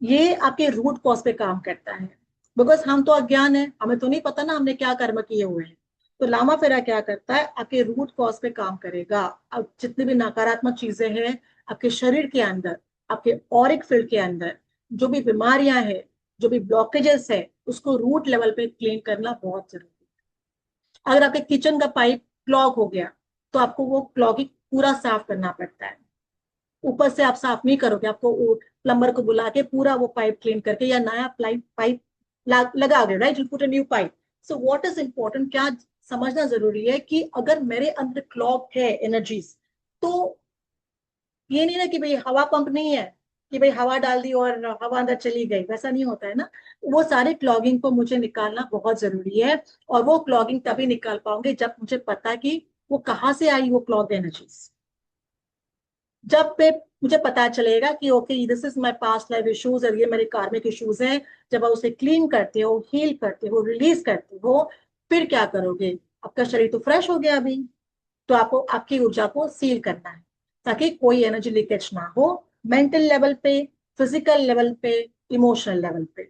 ये आपके रूट कॉज पे काम करता है। बिकॉज हम तो अज्ञान है, हमें तो नहीं पता ना हमने क्या कर्म किए हुए हैं। तो लामा फेरा क्या करता है, आपके रूट कॉज पे काम करेगा। अब जितनी भी नकारात्मक चीजें हैं आपके शरीर के अंदर, आपके ऑरिक फील्ड के अंदर, जो भी बीमारियां हैं, जो भी ब्लॉकेजेस है, उसको रूट लेवल पे क्लीन करना बहुत जरूरी है। अगर आपके किचन का पाइप क्लॉग हो गया, तो आपको वो क्लॉगिंग पूरा साफ करना पड़ता है। ऊपर से आप साफ नहीं करोगे, आपको प्लम्बर को बुला के पूरा वो पाइप क्लीन करके या नया पाइप लगाओगे, right? You put a new pipe. So what is important, क्या समझना जरूरी है कि अगर मेरे अंदर क्लॉग है एनर्जीज, तो ये नहीं ना कि भाई हवा पंप नहीं है, कि भाई हवा डाल दी और हवा अंदर चली गई, वैसा नहीं होता है ना। वो सारे क्लॉगिंग को मुझे निकालना बहुत जरूरी है। और वो क्लॉगिंग तभी निकाल पाऊंगे जब मुझे पता कि वो कहाँ से आई, वो क्लॉग एनर्जीज। जब पे मुझे पता चलेगा कि okay this is my past life issues और ये मेरे कार्मिक इश्यूज हैं, जब आप उसे क्लीन करते हो, हील करते हो, रिलीज करते हो, फिर क्या करोगे? आपका शरीर तो फ्रेश हो गया अभी। तो आपको आपकी ऊर्जा को सील करना है, ताकि कोई एनर्जी लीकेज ना हो, मेंटल लेवल पे, फिजिकल लेवल पे, इमोशनल लेवल पे।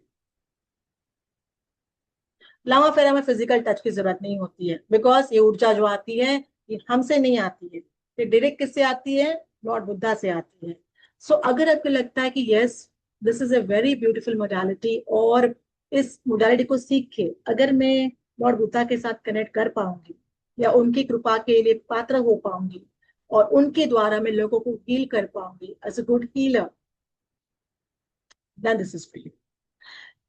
लामा फेरा में फिजिकल टच की जरूरत नहीं होती है, बिकॉज ये ऊर्जा जो आती है ये हमसे नहीं आती है, ये डायरेक्ट किससे आती है? लॉर्ड बुद्धा से आती है। सो अगर आपको लगता है कि yes this is a very beautiful modality, और इस मोडालिटी को सीख के अगर मैं लॉर्ड बुद्धा के साथ कनेक्ट कर पाऊंगी या उनकी कृपा के लिए पात्र हो पाऊंगी और उनके द्वारा मैं लोगों को हील कर पाऊंगी as a good healer, then this is for you.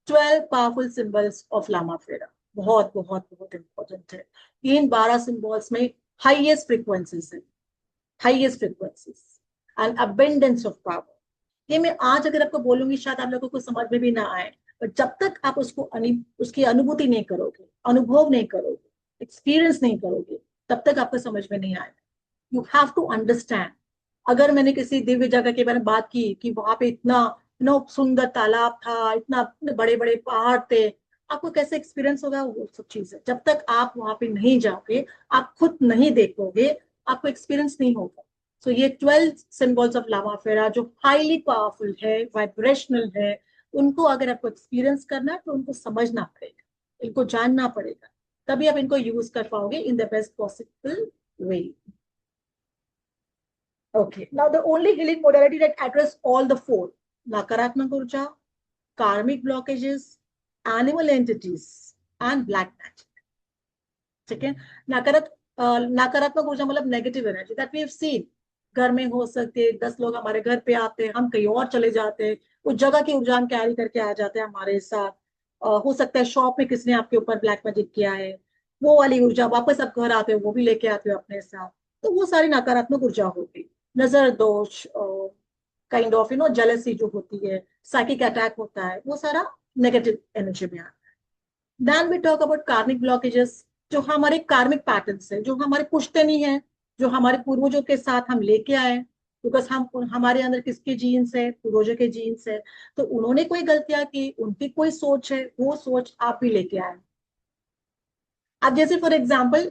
12 powerful symbols of Lama Fera बहुत बहुत बहुत इंपॉर्टेंट है। इन 12 सिंबल्स में हाईएस्ट फ्रीक्वेंसीज है, highest frequencies and abundance of power. ये मैं आज अगर आपको बोलूंगी शायद आप लोगों को समझ में भी ना आए, पर जब तक आप उसकी अनुभूति नहीं करोगे, अनुभव नहीं करोगे, एक्सपीरियंस नहीं करोगे, तब तक आपको समझ में नहीं आएगा। You have to understand. अगर मैंने किसी दिव्य जगह के बारे में बात की कि वहां पे इतना सुंदर तालाब था, इतना बड़े बड़े पहाड़ थे, आपको कैसे एक्सपीरियंस होगा? वो सब चीजें जब तक आप वहां पे नहीं जाओगे, आप खुद नहीं देखोगे, आपको एक्सपीरियंस नहीं होगा। सो ये 12 सिंबल्स ऑफ लामा फेरा जो हाईली पावरफुल है, वाइब्रेशनल है, उनको अगर आपको एक्सपीरियंस करना है तो उनको समझना पड़ेगा, इनको जानना पड़ेगा, तभी आप इनको यूज कर पाओगे in the best possible way. Okay, now the only healing modality that address all the four, nakaratmak urja, karmic blockages, animal entities, and black magic. ठीक है? नकारात्मक ऊर्जा मतलब negative energy that we have seen. घर में हो सकते हैं 10 लोग हमारे घर पे आते हैं, हम कहीं और चले जाते हैं, उस जगह की ऊर्जा हम कैरी करके आ जाते हैं हमारे साथ। हो सकता है शॉप में किसने आपके ऊपर ब्लैक मैजिक किया है, वो वाली ऊर्जा वापस आप घर आते हो वो भी लेके आते हो अपने साथ। तो वो सारी नकारात्मक ऊर्जा होगी। नजर दोष, काइंड ऑफ जेलसी जो होती है, साइकिक अटैक होता है, वो सारा नेगेटिव एनर्जी में आता है। देन वी टॉक अबाउट कार्मिक ब्लॉकेजेस, जो हमारे कार्मिक पैटर्न्स है, जो हमारे पुश्तनी है, जो हमारे पूर्वजों के साथ हम लेके आए, बिकॉज हम हमारे अंदर किसके जीन्स है? पूर्वजों के जीन्स है। तो उन्होंने कोई गलतियां की, उनकी कोई सोच है, वो सोच आप भी लेके आए। अब जैसे फॉर एग्जाम्पल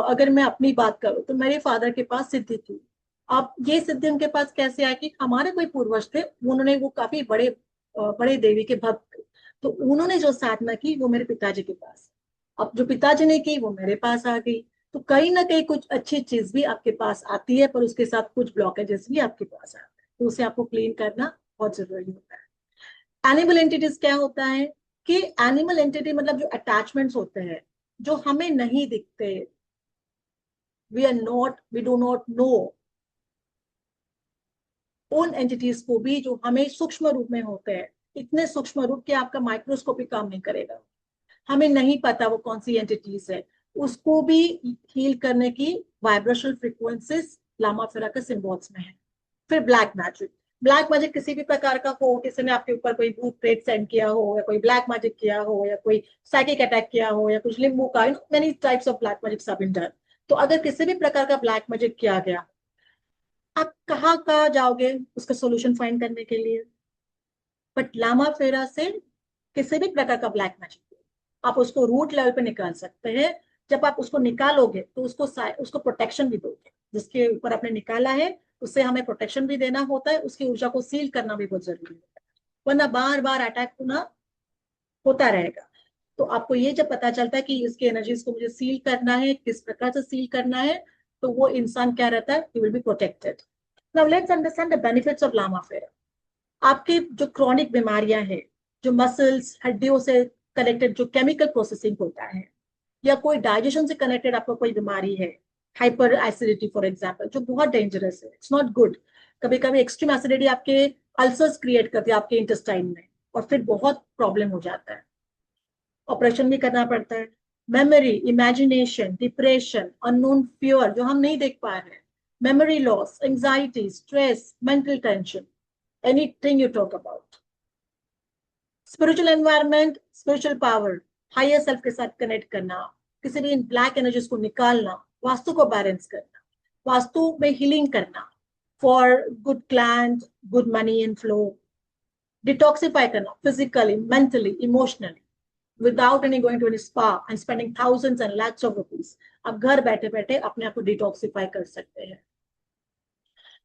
अगर मैं अपनी बात करूं तो मेरे फादर के पास सिद्धि थी। अब ये सिद्धि उनके पास कैसे आया कि हमारे कोई पूर्वज थे, उन्होंने वो काफी बड़े बड़े देवी के भक्त थे, तो उन्होंने जो साधना की वो मेरे पिताजी के पास। अब जो पिताजी ने की वो मेरे पास आ गई। तो कहीं ना कहीं कुछ अच्छी चीज भी आपके पास आती है, पर उसके साथ कुछ ब्लॉकेजेस भी आपके पास आते हैं, तो उसे आपको क्लीन करना बहुत जरूरी होता है। एनिमल एंटिटीज क्या होता है कि एनिमल एंटिटी मतलब जो अटैचमेंट्स होते हैं जो हमें नहीं दिखते, वी डू नॉट नो, उन एंटिटीज को भी जो हमें सूक्ष्म रूप में होते हैं, इतने सूक्ष्म रूप कि आपका माइक्रोस्कोपी काम नहीं करेगा, हमें नहीं पता वो कौन सी एंटिटीज है, उसको भी हील करने की वाइब्रेशनल फ्रीक्वेंसीज लामा फेरा के सिंबल्स में है। फिर ब्लैक मैजिक, ब्लैक मैजिक किसी भी प्रकार का हो, किसी ने आपके ऊपर कोई भूत प्रेत सेंड किया हो, या कोई ब्लैक मैजिक किया हो, या कोई साइकिक अटैक किया हो, या कुछ लिम्बू का, many types of black magic have been done. तो अगर किसी भी प्रकार का ब्लैक मैजिक किया गया, आप कहाँ कहाँ जाओगे उसका सोल्यूशन फाइंड करने के लिए? बट लामा फेरा से किसी भी प्रकार का ब्लैक मैजिक आप उसको रूट लेवल पे निकाल सकते हैं। जब आप उसको निकालोगे तो उसको प्रोटेक्शन भी दोगे, जिसके ऊपर आपने निकाला है उससे हमें प्रोटेक्शन भी देना होता है, उसकी ऊर्जा को सील करना भी बहुत जरूरी होता है, वरना बार बार अटैक होता रहेगा। तो आपको ये जब पता चलता है कि इसकी एनर्जीज को मुझे सील करना है, किस प्रकार से सील करना है, तो वो इंसान क्या रहता है, he will be protected. Now let's understand the benefits of Lama Fera. आपकी जो क्रॉनिक बीमारियां हैं, जो मसल्स हड्डियों से कनेक्टेड जो केमिकल प्रोसेसिंग होता है, या कोई डाइजेशन से कनेक्टेड आपको कोई बीमारी है, हाइपर एसिडिटी फॉर एग्जांपल, जो बहुत डेंजरस है, इट्स नॉट गुड। कभी कभी एक्सट्रीम एसिडिटी आपके अल्सर्स क्रिएट करती है आपके इंटेस्टाइन में, और फिर बहुत प्रॉब्लम हो जाता है, ऑपरेशन भी करना पड़ता है। Memory, imagination, depression, unknown fear जो हम नहीं देख पा रहे हैं, memory loss, anxiety, stress, mental tension, anything you talk about. Spiritual environment, spiritual power, higher self के साथ कनेक्ट करना, किसी भी ब्लैक एनर्जीज को निकालना, वास्तु को बैलेंस करना, वास्तु में हीलिंग करना for good client, good money in flow, detoxify करना physically, mentally, emotionally, without any going to any spa and spending thousands and lakhs of rupees. आप घर बैठे बैठे अपने आप को डिटॉक्सिफाई कर सकते हैं।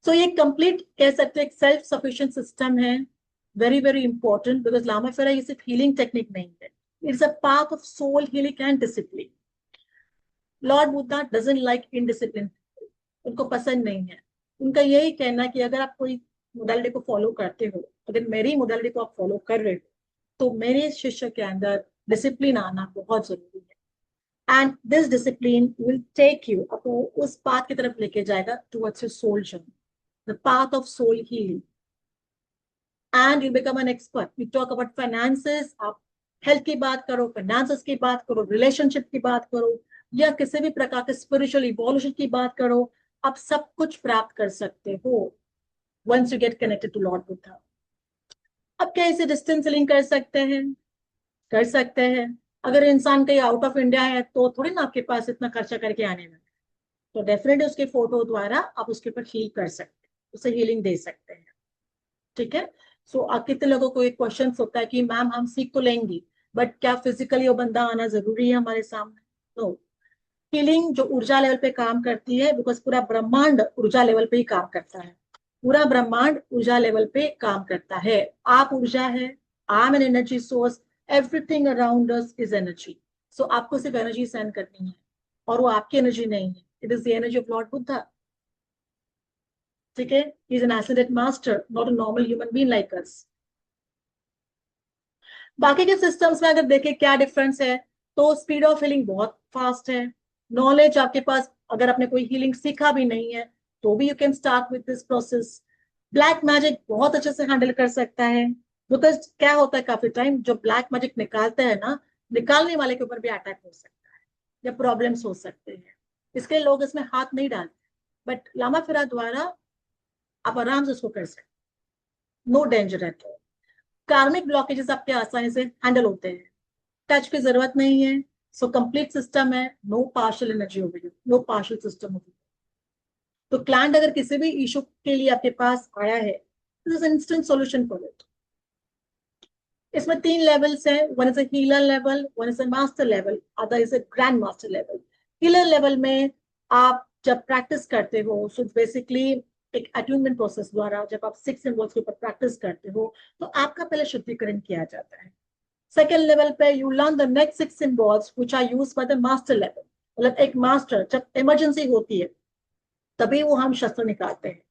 सो ये कंप्लीट कह सकते हैं एक सेल्फ सफिशिएंट सिस्टम है, very very important, because Lama Fera ये सिर्फ हीलिंग टेक्निक नहीं है, it's a path of soul healing and discipline. Lord Buddha doesn't like indiscipline, उनको पसंद नहीं है। उनका यही कहना है कि अगर आप कोई मोडालिटी को फॉलो करते हो, अगर मेरी मोडालिटी को आप फॉलो कर रहे हो, तो मेरे शिष्य के अंदर डिसिप्लिन आना बहुत जरूरी है। And this discipline will take you, आपको उस पाथ की तरफ लेके जाएगा towards your soul journey, the path of soul healing, and you become an expert. We talk about finances, आप हेल्थ की बात करो, फाइनेंसेस की बात करो, रिलेशनशिप की बात करो, या किसी भी प्रकार के स्पिरिचुअल इवोल्यूशन की बात करो, आप सब कुछ प्राप्त कर सकते हो once you get connected to Lord Buddha. अब क्या इसे डिस्टेंस लिंक कर सकते हैं? कर सकते हैं। अगर इंसान कहीं आउट ऑफ इंडिया है तो थोड़ी ना आपके पास इतना खर्चा करके आने में, तो डेफिनेटली उसके फोटो द्वारा आप उसके ऊपर हील कर सकते हैं, उसे हीलिंग दे सकते हैं। ठीक है। सो कितने लोगों को एक क्वेश्चन होता है कि मैम हम सीख तो लेंगी, बट क्या फिजिकली वो बंदा आना जरूरी है हमारे सामने? नो। हीलिंग जो ऊर्जा लेवल पे काम करती है, बिकॉज पूरा ब्रह्मांड ऊर्जा लेवल पे ही काम करता है, पूरा ब्रह्मांड ऊर्जा लेवल पे काम करता है। आप ऊर्जा है, I am an energy source, everything around us is energy. So आपको सिर्फ एनर्जी सेंड करनी है, और वो आपकी एनर्जी नहीं है, it is the energy of Lord Buddha. ठीक है, is an ascended master, not a normal human being like us. बाकी के सिस्टम्स में अगर देखें क्या डिफरेंस है, तो स्पीड ऑफ हीलिंग बहुत फास्ट है। नॉलेज आपके पास, अगर आपने कोई हीलिंग सीखा भी नहीं है तो भी you can start with this process. Black magic बहुत अच्छे से हैंडल कर सकता है, बिकॉज क्या होता है काफी टाइम जो ब्लैक मैजिक निकालते हैं ना, निकालने वाले के ऊपर भी अटैक हो सकता है या प्रॉब्लम्स हो सकते हैं, इसके लिए लोग इसमें हाथ नहीं डालते। बट लामा फिरा द्वारा आप आराम से उसको कर सकते, नो डेंजर एट ऑल। कार्मिक ब्लॉकेजेस आपके आसानी से हैंडल होते हैं, टच की जरूरत नहीं है। सो कंप्लीट सिस्टम है, नो पार्शियल एनर्जी होगी, नो पार्शियल सिस्टम होगी। तो क्लाइंट अगर किसी भी इशू के लिए आपके पास आया है, this is instant solution for it. इसमें 3 लेवल्स हैं, one is a healer level, one is a master level, other is a grand master level. Healer level में आप जब प्रैक्टिस करते हो, सो बेसिकली एक अट्यूनमेंट प्रोसेस द्वारा जब आप 6 सिंबल्स के ऊपर प्रैक्टिस करते हो, तो आपका पहले शुद्धिकरण किया जाता है। सेकेंड लेवल पे you learn the next 6 symbols which are used by the master level. मतलब एक मास्टर जब इमरजेंसी होती है तभी वो हम शस्त्र निकालते हैं,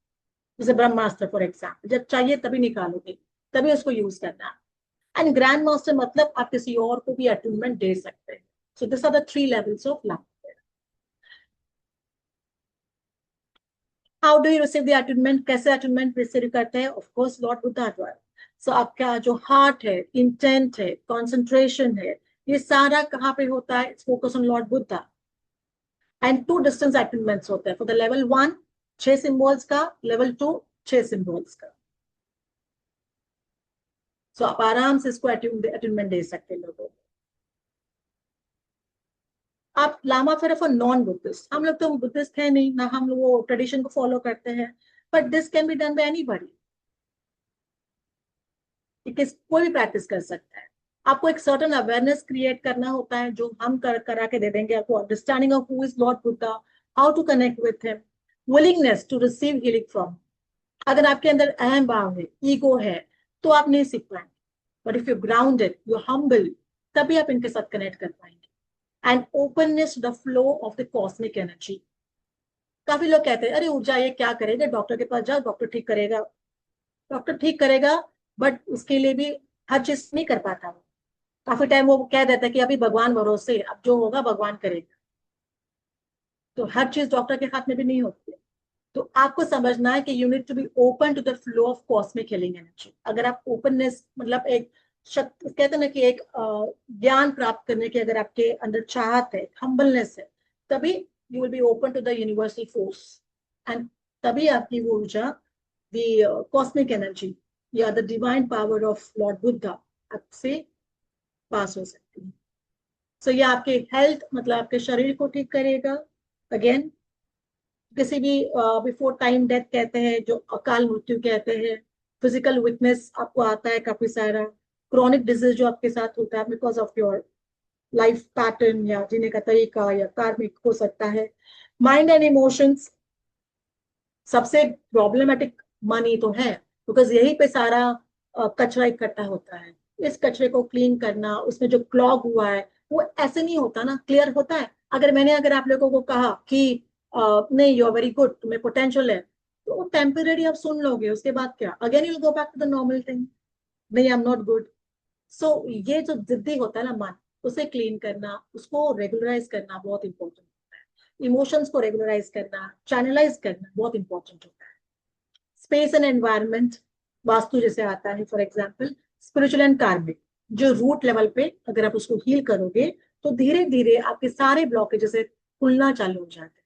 जैसे ब्रह्मास्त्र फॉर एग्जाम्पल, जब चाहिए तभी निकालोगे, तभी उसको यूज करना है। एंड ग्रैंड मास्टर मतलब आप किसी और को भी अटूनमेंट दे सकते हैं। So this are the 3 levels of love. How do you receive the attunement? कैसे अटूनमेंट रिसीव करते हैं? ऑफ कोर्स लॉर्ड बुद्धा द्वारा। सो आपका जो हार्ट है, इंटेंट है, कॉन्सेंट्रेशन है, ये सारा कहाँ पे होता है? It's focus on lord Buddha. And 2 distance attunements होते हैं फॉर द लेवल 1 6 सिंबल्स का, लेवल 2 6 सिंबल्स का। सो आप आराम से इसको अटूनमेंट दे सकते हैं लोगों को। आप लामा फिर फॉर नॉन बुद्धिस्ट, हम लोग तो बुद्धिस्ट है नहीं ना, हम लोग वो ट्रेडिशन को फॉलो करते हैं, but this can be done by anybody. कोई भी प्रैक्टिस कर सकता है। आपको एक सर्टन अवेयरनेस क्रिएट करना होता है, जो हम करा के दे देंगे आपको, understanding of who is Lord Buddha, how to connect with him, willingness to receive healing from. अगर आपके अंदर अहम भाव है, ईगो है, तो आप नहीं सीख पाएंगे। But if you grounded, you humble, तभी आप इनके साथ कनेक्ट कर पाएंगे। And openness to the flow of the cosmic energy. काफी लोग कहते हैं अरे ऊर्जा ये क्या करेगा, डॉक्टर के पास जाओ, डॉक्टर ठीक करेगा। डॉक्टर ठीक करेगा, बट उसके लिए भी हर चीज नहीं कर पाता वो। काफी टाइम वो कह देता है कि अभी भगवान भरोसे, अब जो होगा भगवान करेगा। तो हर चीज डॉक्टर के हाथ में भी नहीं होती है। तो आपको समझना है कि you need to be open to the flow of cosmic healing energy. अगर आप ओपननेस मतलब एक शक्ति कहते हैं ना कि एक ज्ञान प्राप्त करने की अगर आपके अंदर चाहत है, हम्बलनेस है, तभी you will be open to the universal force. And तभी आपकी वो ऊर्जा, द कॉस्मिक एनर्जी या the divine power of Lord Buddha आपसे पास हो सकती है। सो ये आपके हेल्थ मतलब आपके शरीर को ठीक करेगा। अगेन किसी भी बिफोर टाइम डेथ कहते हैं, जो अकाल मृत्यु कहते हैं, फिजिकल वीकनेस आपको आता है काफी सारा, क्रॉनिक डिजीज जो आपके साथ होता है because of your life pattern या जीने का तरीका या कार्मिक हो सकता है। माइंड एंड इमोशंस सबसे प्रॉब्लमेटिक मनी तो है, बिकॉज यही पे सारा कचरा इकट्ठा होता है। इस कचरे को क्लीन करना, उसमें जो क्लॉग हुआ है वो ऐसे नहीं होता ना, क्लियर होता है, अगर आप लोगों को कहा कि नहीं, यू आर वेरी गुड, तुम्हें पोटेंशियल है, तो वो टेम्पररी आप सुन लोगे, उसके बाद क्या, again you go back to the normal thing, नहीं I am not good. So ये जो जिद्दी होता है ना मन, उसे क्लीन करना, उसको रेगुलराइज करना बहुत इंपॉर्टेंट होता है। इमोशंस को रेगुलराइज करना, चैनलाइज करना बहुत इंपॉर्टेंट होता है। स्पेस एंड एनवायरनमेंट, वास्तु जैसे आता है फॉर एग्जाम्पल, स्पिरिचुअल एंड कार्मिक, जो रूट लेवल पे अगर आप उसको हील करोगे, तो धीरे धीरे आपके सारे ब्लॉकेजेस खुलना चालू हो जाते हैं।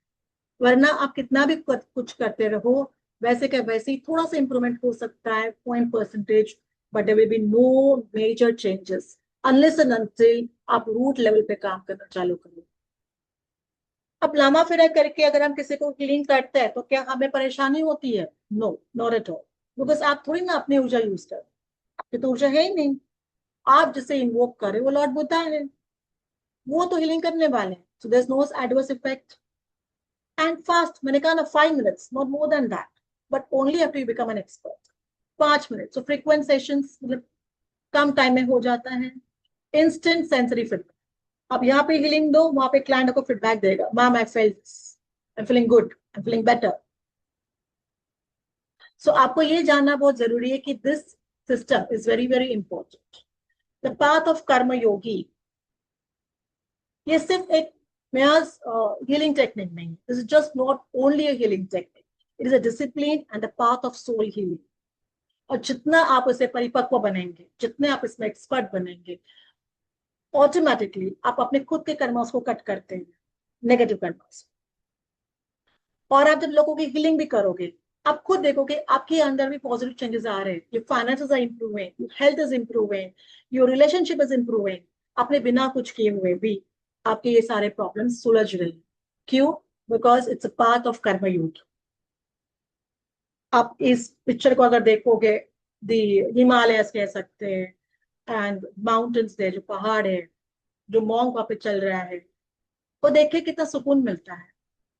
वरना आप कितना भी कुछ करते रहो, वैसे का वैसे ही थोड़ा सा इंप्रूवमेंट हो सकता है, point percentage, but there will be no major changes unless and until आप रूट लेवल पे काम करना चालू करो। अब लामा फिरा करके अगर हम किसी को क्लीन करते हैं तो क्या हमें परेशानी होती है? No, not at all. Because आप थोड़ी ना अपनी ऊर्जा यूज कर, आपकी तो ऊर्जा है ही नहीं। आप जिसे इन्वोक करें वो लॉर्ड बुद्धा है, वो तो हीलिंग करने वाले हैं। So there is no adverse effect. And fast, मैंने कहा ना 5 minutes, not more than that, but only after you become an expert. 5 minute, so frequent sessions, मतलब कम टाइम में हो जाता है। इंस्टेंट सेंसरी फीडबैक, अब यहाँ पे हीलिंग दो, वहां पे क्लाइंट को फीडबैक देगा, ma'am I felt this, I am feeling good, I am feeling better. So आपको ये जानना बहुत जरूरी है कि this system is very very important. The path of karma yogi, ये सिर्फ एक मेयर्स हीलिंग टेक्निक नहीं, this is just not only a healing technique, it is a discipline and the path of soul healing. और जितना आप इसे परिपक्व बनेंगे, जितने आप इसमें एक्सपर्ट बनेंगे, ऑटोमेटिकली आप अपने खुद के कर्मों को कट करते हैं, नेगेटिव कर्मों। और आप जब लोगों की हीलिंग भी करोगे, आप खुद देखोगे आपके अंदर भी पॉजिटिव चेंजेस आ रहे हैं, your finances are improving, your health is improving, your relationship is improving. आपने बिना कुछ किए हुए भी आपके ये सारे प्रॉब्लम्स सुलझ रहे हैं। क्यों? Because it's a part of कर्म योग। आप इस पिक्चर को अगर देखोगे, दी हिमालयस कह सकते हैं, एंड माउंटेन्स, जो पहाड़ है, जो मॉन्क वहां पे चल रहा है, वो देख के कितना सुकून मिलता है।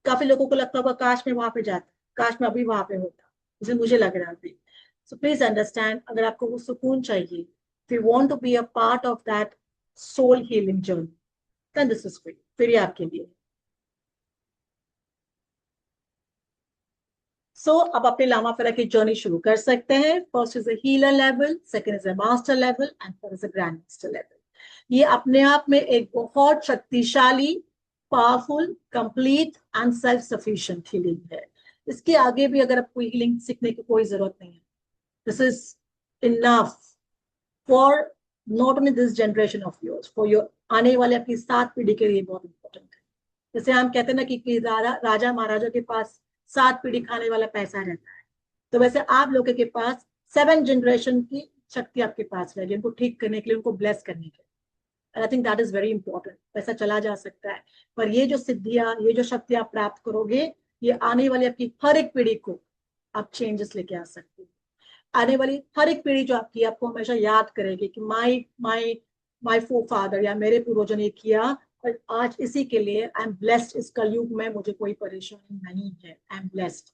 काफी लोगों को लगता होगा काश मैं वहां पे जाता, काश मैं अभी वहां पे होता, जैसे मुझे लग रहा है। सो प्लीज अंडरस्टैंड, अगर आपको वो सुकून चाहिए, if you want to be a part of that soul healing journey, then this is free, फिर ये आपके लिए। अब अपने लामा फेरा की जर्नी शुरू कर सकते हैं। First is a healer level, second is a master level, and third is a grand master level. ये अपने आप में एक बहुत शक्तिशाली, powerful, complete and self sufficient healing है। इसके आगे भी अगर आपको हीलिंग सीखने की कोई जरूरत नहीं है। This is enough for not only this generation of yours, for your आने वाले आपकी 7 पीढ़ी के लिए बहुत इंपॉर्टेंट है। जैसे हम कहते हैं ना कि राजा महाराजा के पास 7 पीढ़ी खाने वाला पैसा रहता है, तो वैसे आप लोगों के पास 7 जनरेशन की शक्ति आपके पास रहेगी, उनको ठीक करने के लिए, उनको ब्लेस करने के लिए। I think that is very important. पैसा चला जा सकता है, पर ये जो सिद्धियां, ये जो शक्ति आप प्राप्त करोगे, ये आने वाली आपकी हर एक पीढ़ी को आप चेंजेस लेके आ सकते हो। आने वाली हर एक पीढ़ी जो आपकी, आपको हमेशा याद करेगी कि माई माई माई फोर फादर, या मेरे पूर्वजों ने किया, और आज इसी के लिए आई एम ब्लेस्ड। इस कलयुग में मुझे कोई परेशानी नहीं है, आई एम ब्लेस्ड।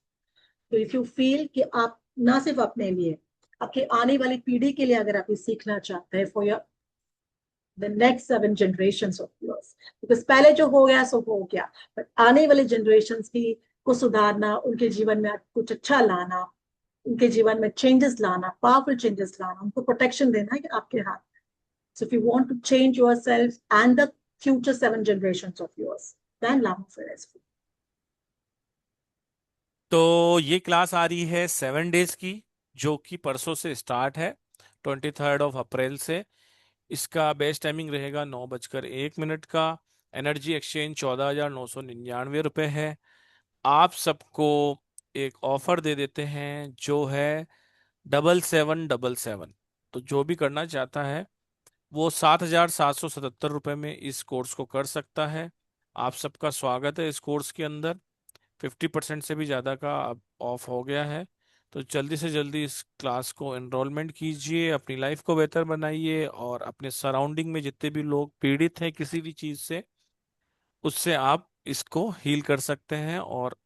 तो इफ यू फील कि आप ना सिर्फ अपने लिए, आपके आने वाली पीढ़ी के लिए अगर आप ये सीखना चाहते हैं, for your the next 7 generations of yours, because पहले जो हो गया सो हो गया, बट आने वाले जनरेशंस की को सुधारना, उनके जीवन में कुछ अच्छा लाना, उनके जीवन में चेंजेस लाना, पावरफुल चेंजेस लाना, उनको प्रोटेक्शन देना, ये आपके हाथ। So if you want to change yourself and the future 7 generations of yours, then Lama Fera is free. तो ये क्लास आ रही है 7 डेज की, जो कि परसों से स्टार्ट है, 23 अप्रैल से। इसका बेस्ट टाइमिंग रहेगा 9:01 का। एनर्जी एक्सचेंज 14,999 है। आप सबको एक ऑफर दे देते हैं जो है 7777। तो जो भी करना चाहता है वो 7,777 रुपये में इस कोर्स को कर सकता है। आप सबका स्वागत है इस कोर्स के अंदर। 50% से भी ज़्यादा का अब ऑफ हो गया है। तो जल्दी से जल्दी इस क्लास को एनरोलमेंट कीजिए, अपनी लाइफ को बेहतर बनाइए, और अपने सराउंडिंग में जितने भी लोग पीड़ित हैं किसी भी चीज़ से, उससे आप इसको हील कर सकते हैं और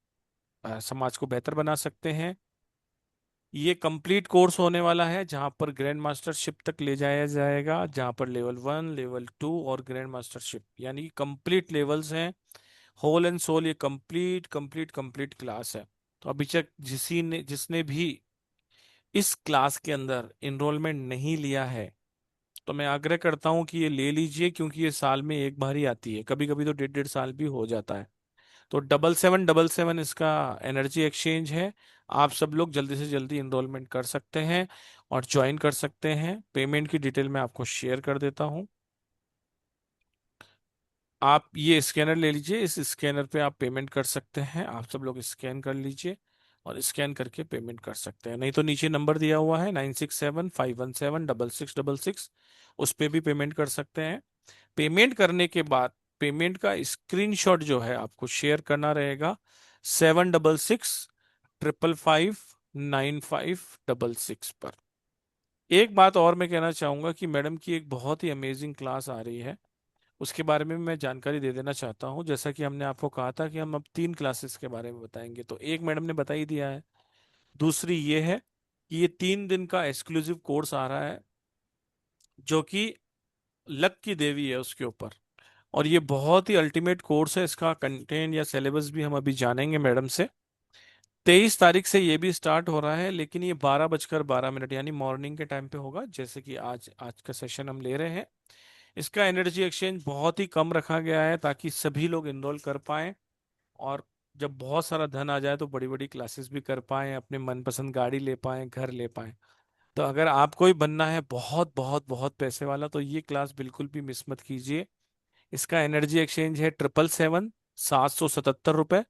समाज को बेहतर बना सकते हैं। ये कंप्लीट कोर्स होने वाला है जहां पर ग्रैंड मास्टरशिप तक ले जाया जाएगा, जहां पर लेवल 1, लेवल 2 और ग्रैंड मास्टरशिप यानी कि कंप्लीट लेवल्स हैं। होल एंड सोल ये कंप्लीट कंप्लीट कंप्लीट क्लास है। तो अभी तक जिसने भी इस क्लास के अंदर इनरोलमेंट नहीं लिया है, तो मैं आग्रह करता हूं कि ये ले लीजिए, क्योंकि ये साल में एक बार ही आती है, कभी कभी तो 1.5 1.5 साल भी हो जाता है। तो 7777 इसका एनर्जी एक्सचेंज है। आप सब लोग जल्दी से जल्दी इनरोलमेंट कर सकते हैं और ज्वाइन कर सकते हैं। पेमेंट की डिटेल मैं आपको शेयर कर देता हूं। आप ये स्कैनर ले लीजिए, इस स्कैनर पे आप पेमेंट कर सकते हैं। आप सब लोग स्कैन कर लीजिए और स्कैन करके पेमेंट कर सकते हैं। नहीं तो नीचे नंबर दिया हुआ है 9675176666, उस पे भी पेमेंट कर सकते हैं। पेमेंट करने के बाद पेमेंट का स्क्रीनशॉट जो है आपको शेयर करना रहेगा 7665559566 पर। एक बात और मैं कहना चाहूंगा कि मैडम की एक बहुत ही अमेजिंग क्लास आ रही है, उसके बारे में मैं जानकारी दे देना चाहता हूं। जैसा कि हमने आपको कहा था कि हम अब 3 क्लासेस के बारे में बताएंगे, तो एक मैडम ने बता ही दिया है। दूसरी ये है कि ये 3 दिन का एक्सक्लूसिव कोर्स आ रहा है, जो कि लक की देवी है उसके ऊपर। और ये बहुत ही अल्टीमेट कोर्स है। इसका कंटेंट या सिलेबस भी हम अभी जानेंगे मैडम से। 23 तारीख से ये भी स्टार्ट हो रहा है, लेकिन ये 12:12 यानी मॉर्निंग के टाइम पे होगा, जैसे कि आज आज का सेशन हम ले रहे हैं। इसका एनर्जी एक्सचेंज बहुत ही कम रखा गया है ताकि सभी लोग इनरोल कर पाएं, और जब बहुत सारा धन आ जाए तो बड़ी बड़ी क्लासेस भी कर पाएं, अपने मनपसंद गाड़ी ले पाएं, घर ले पाएं। तो अगर आपको ही बनना है बहुत बहुत बहुत पैसे वाला, तो ये क्लास बिल्कुल भी मिस मत कीजिए। इसका एनर्जी एक्सचेंज है 777 777 रुपये।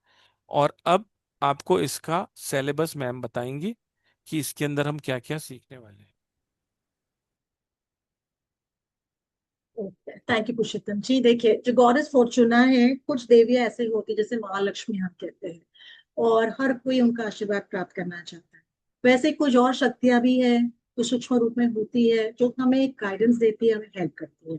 और अब आपको इसका सिलेबस मैम बताएंगी कि इसके अंदर हम क्या क्या सीखने वाले हैं। थैंक यू पुरुषोत्तम जी। देखिए, जो गॉडेस फॉर्चूना है, कुछ देवियां ऐसे होती है जैसे महालक्ष्मी हम कहते हैं, और हर कोई उनका आशीर्वाद प्राप्त करना चाहता है। वैसे कुछ और शक्तियां भी है, जो सूक्ष्म रूप में होती है, जो हमें गाइडेंस देती है, हमें हेल्प करती है।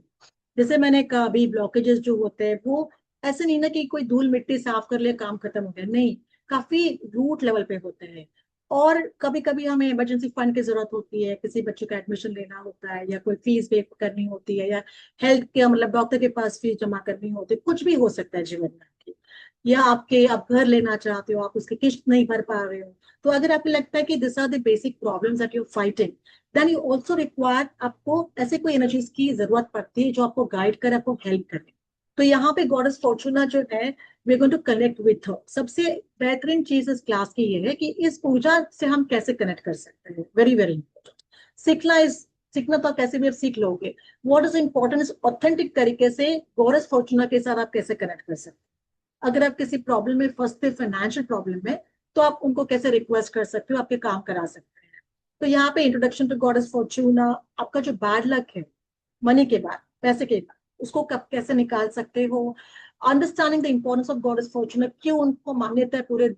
जैसे मैंने कहा, अभी ब्लॉकेजेस जो होते हैं वो ऐसे नहीं ना कि कोई धूल मिट्टी साफ कर लिया काम खत्म हो गया, नहीं, काफी रूट लेवल पे होते हैं। और कभी कभी हमें इमरजेंसी फंड की जरूरत होती है, किसी बच्चे का एडमिशन लेना होता है, या कोई फीस पे करनी होती है, या हेल्थ के मतलब डॉक्टर के पास फीस जमा करनी होती है, कुछ भी हो सकता है जीवन में आपके। या आपके आप घर लेना चाहते हो, आप उसकी किस्त नहीं भर पा रहे हो। तो अगर आपको लगता है कि this are the basic problems that you fighting, then you also require, आपको ऐसे कोई एनर्जीज की जरूरत पड़ती है जो आपको गाइड करे, आपको हेल्प करे। तो यहाँ पे गॉडेस फॉर्चूना जो है, we are going to connect with her. सबसे बेहतरीन चीज इस क्लास की ये है कि इस ऊर्जा से हम कैसे कनेक्ट कर सकते हैं। Very very important. सीखना इज सीखना तो आप कैसे भी आप सीख लोगे। What is important is authentic तरीके से गॉडेस फॉर्चूना के साथ आप कैसे कनेक्ट कर सकते हैं। अगर आप किसी प्रॉब्लम में फंसते, फाइनेंशियल प्रॉब्लम में, तो आप उनको कैसे रिक्वेस्ट कर सकते हो, आपके काम करा सकते हैं। तो यहाँ पे इंट्रोडक्शन टू गॉडेस फॉर्चूना, आपका जो बैड लक है मनी के बाद, पैसे के बाद, उसको कब कैसे निकाल सकते हो। Understanding the importance of goddess Fortuna, क्यों उनको मान्यता है पूरे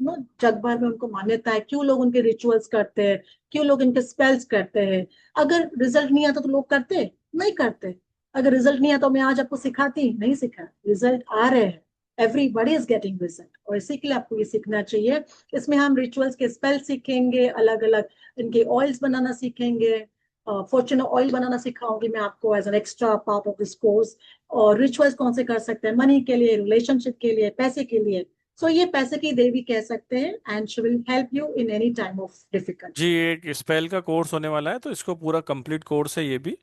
नो जग भर में, उनको मान्यता है, क्यों लोग उनके रिचुअल्स करते हैं, क्यों लोग इनके स्पेल्स करते हैं। अगर रिजल्ट नहीं आता तो लोग करते नहीं करते। अगर रिजल्ट नहीं आता तो मैं आज आपको सिखाती नहीं सिखा, रिजल्ट आ रहे हैं। एवरीबडी इज गेटिंग रिजल्ट, और इसी के लिए आपको ये सीखना चाहिए। इसमें हम रिचुअल्स के स्पेल सीखेंगे, अलग अलग इनके ऑयल्स बनाना सीखेंगे। फॉर्चूना ऑयल बनाना सिखाऊंगी मैं आपको as an extra part of this course. और रिचुअल्स कौन से कर सकते हैं मनी के लिए, रिलेशनशिप के लिए, पैसे के लिए। सो ये पैसे की देवी कह सकते हैं, and she will help you in any time of जी, डिफिकल्टी। एक स्पेल का कोर्स होने वाला है, तो इसको पूरा कंप्लीट कोर्स है ये भी। हाँ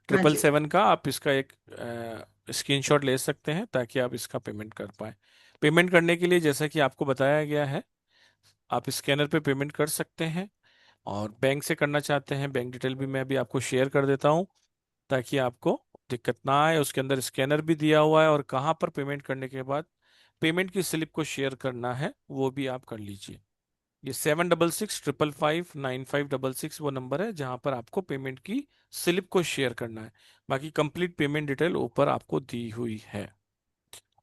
ट्रिपल जी। सेवन का आप इसका एक स्क्रीनशॉट ले सकते हैं ताकि आप इसका पेमेंट कर पाए। पेमेंट करने के लिए जैसा कि आपको बताया गया है, आप स्कैनर पे पेमेंट कर सकते हैं। और बैंक से करना चाहते हैं, बैंक डिटेल भी मैं अभी आपको शेयर कर देता हूँ ताकि आपको दिक्कत ना आए। उसके अंदर स्कैनर भी दिया हुआ है, और कहाँ पर पेमेंट करने के बाद पेमेंट की स्लिप को शेयर करना है वो भी आप कर लीजिए। ये 7665559566 वो नंबर है जहां पर आपको पेमेंट की स्लिप को शेयर करना है। बाकी कंप्लीट पेमेंट डिटेल ऊपर आपको दी हुई है।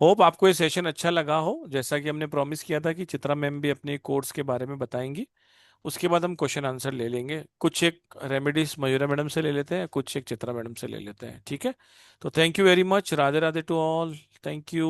होप आपको ये सेशन अच्छा लगा हो। जैसा कि हमने प्रॉमिस किया था कि चित्रा मैम भी अपने कोर्स के बारे में बताएंगी, उसके बाद हम क्वेश्चन आंसर ले लेंगे। कुछ एक रेमेडीज मयूरा मैडम से ले लेते हैं, कुछ एक चित्रा मैडम से ले लेते हैं, ठीक है। तो thank you very much. Radhe Radhe to all. Thank you.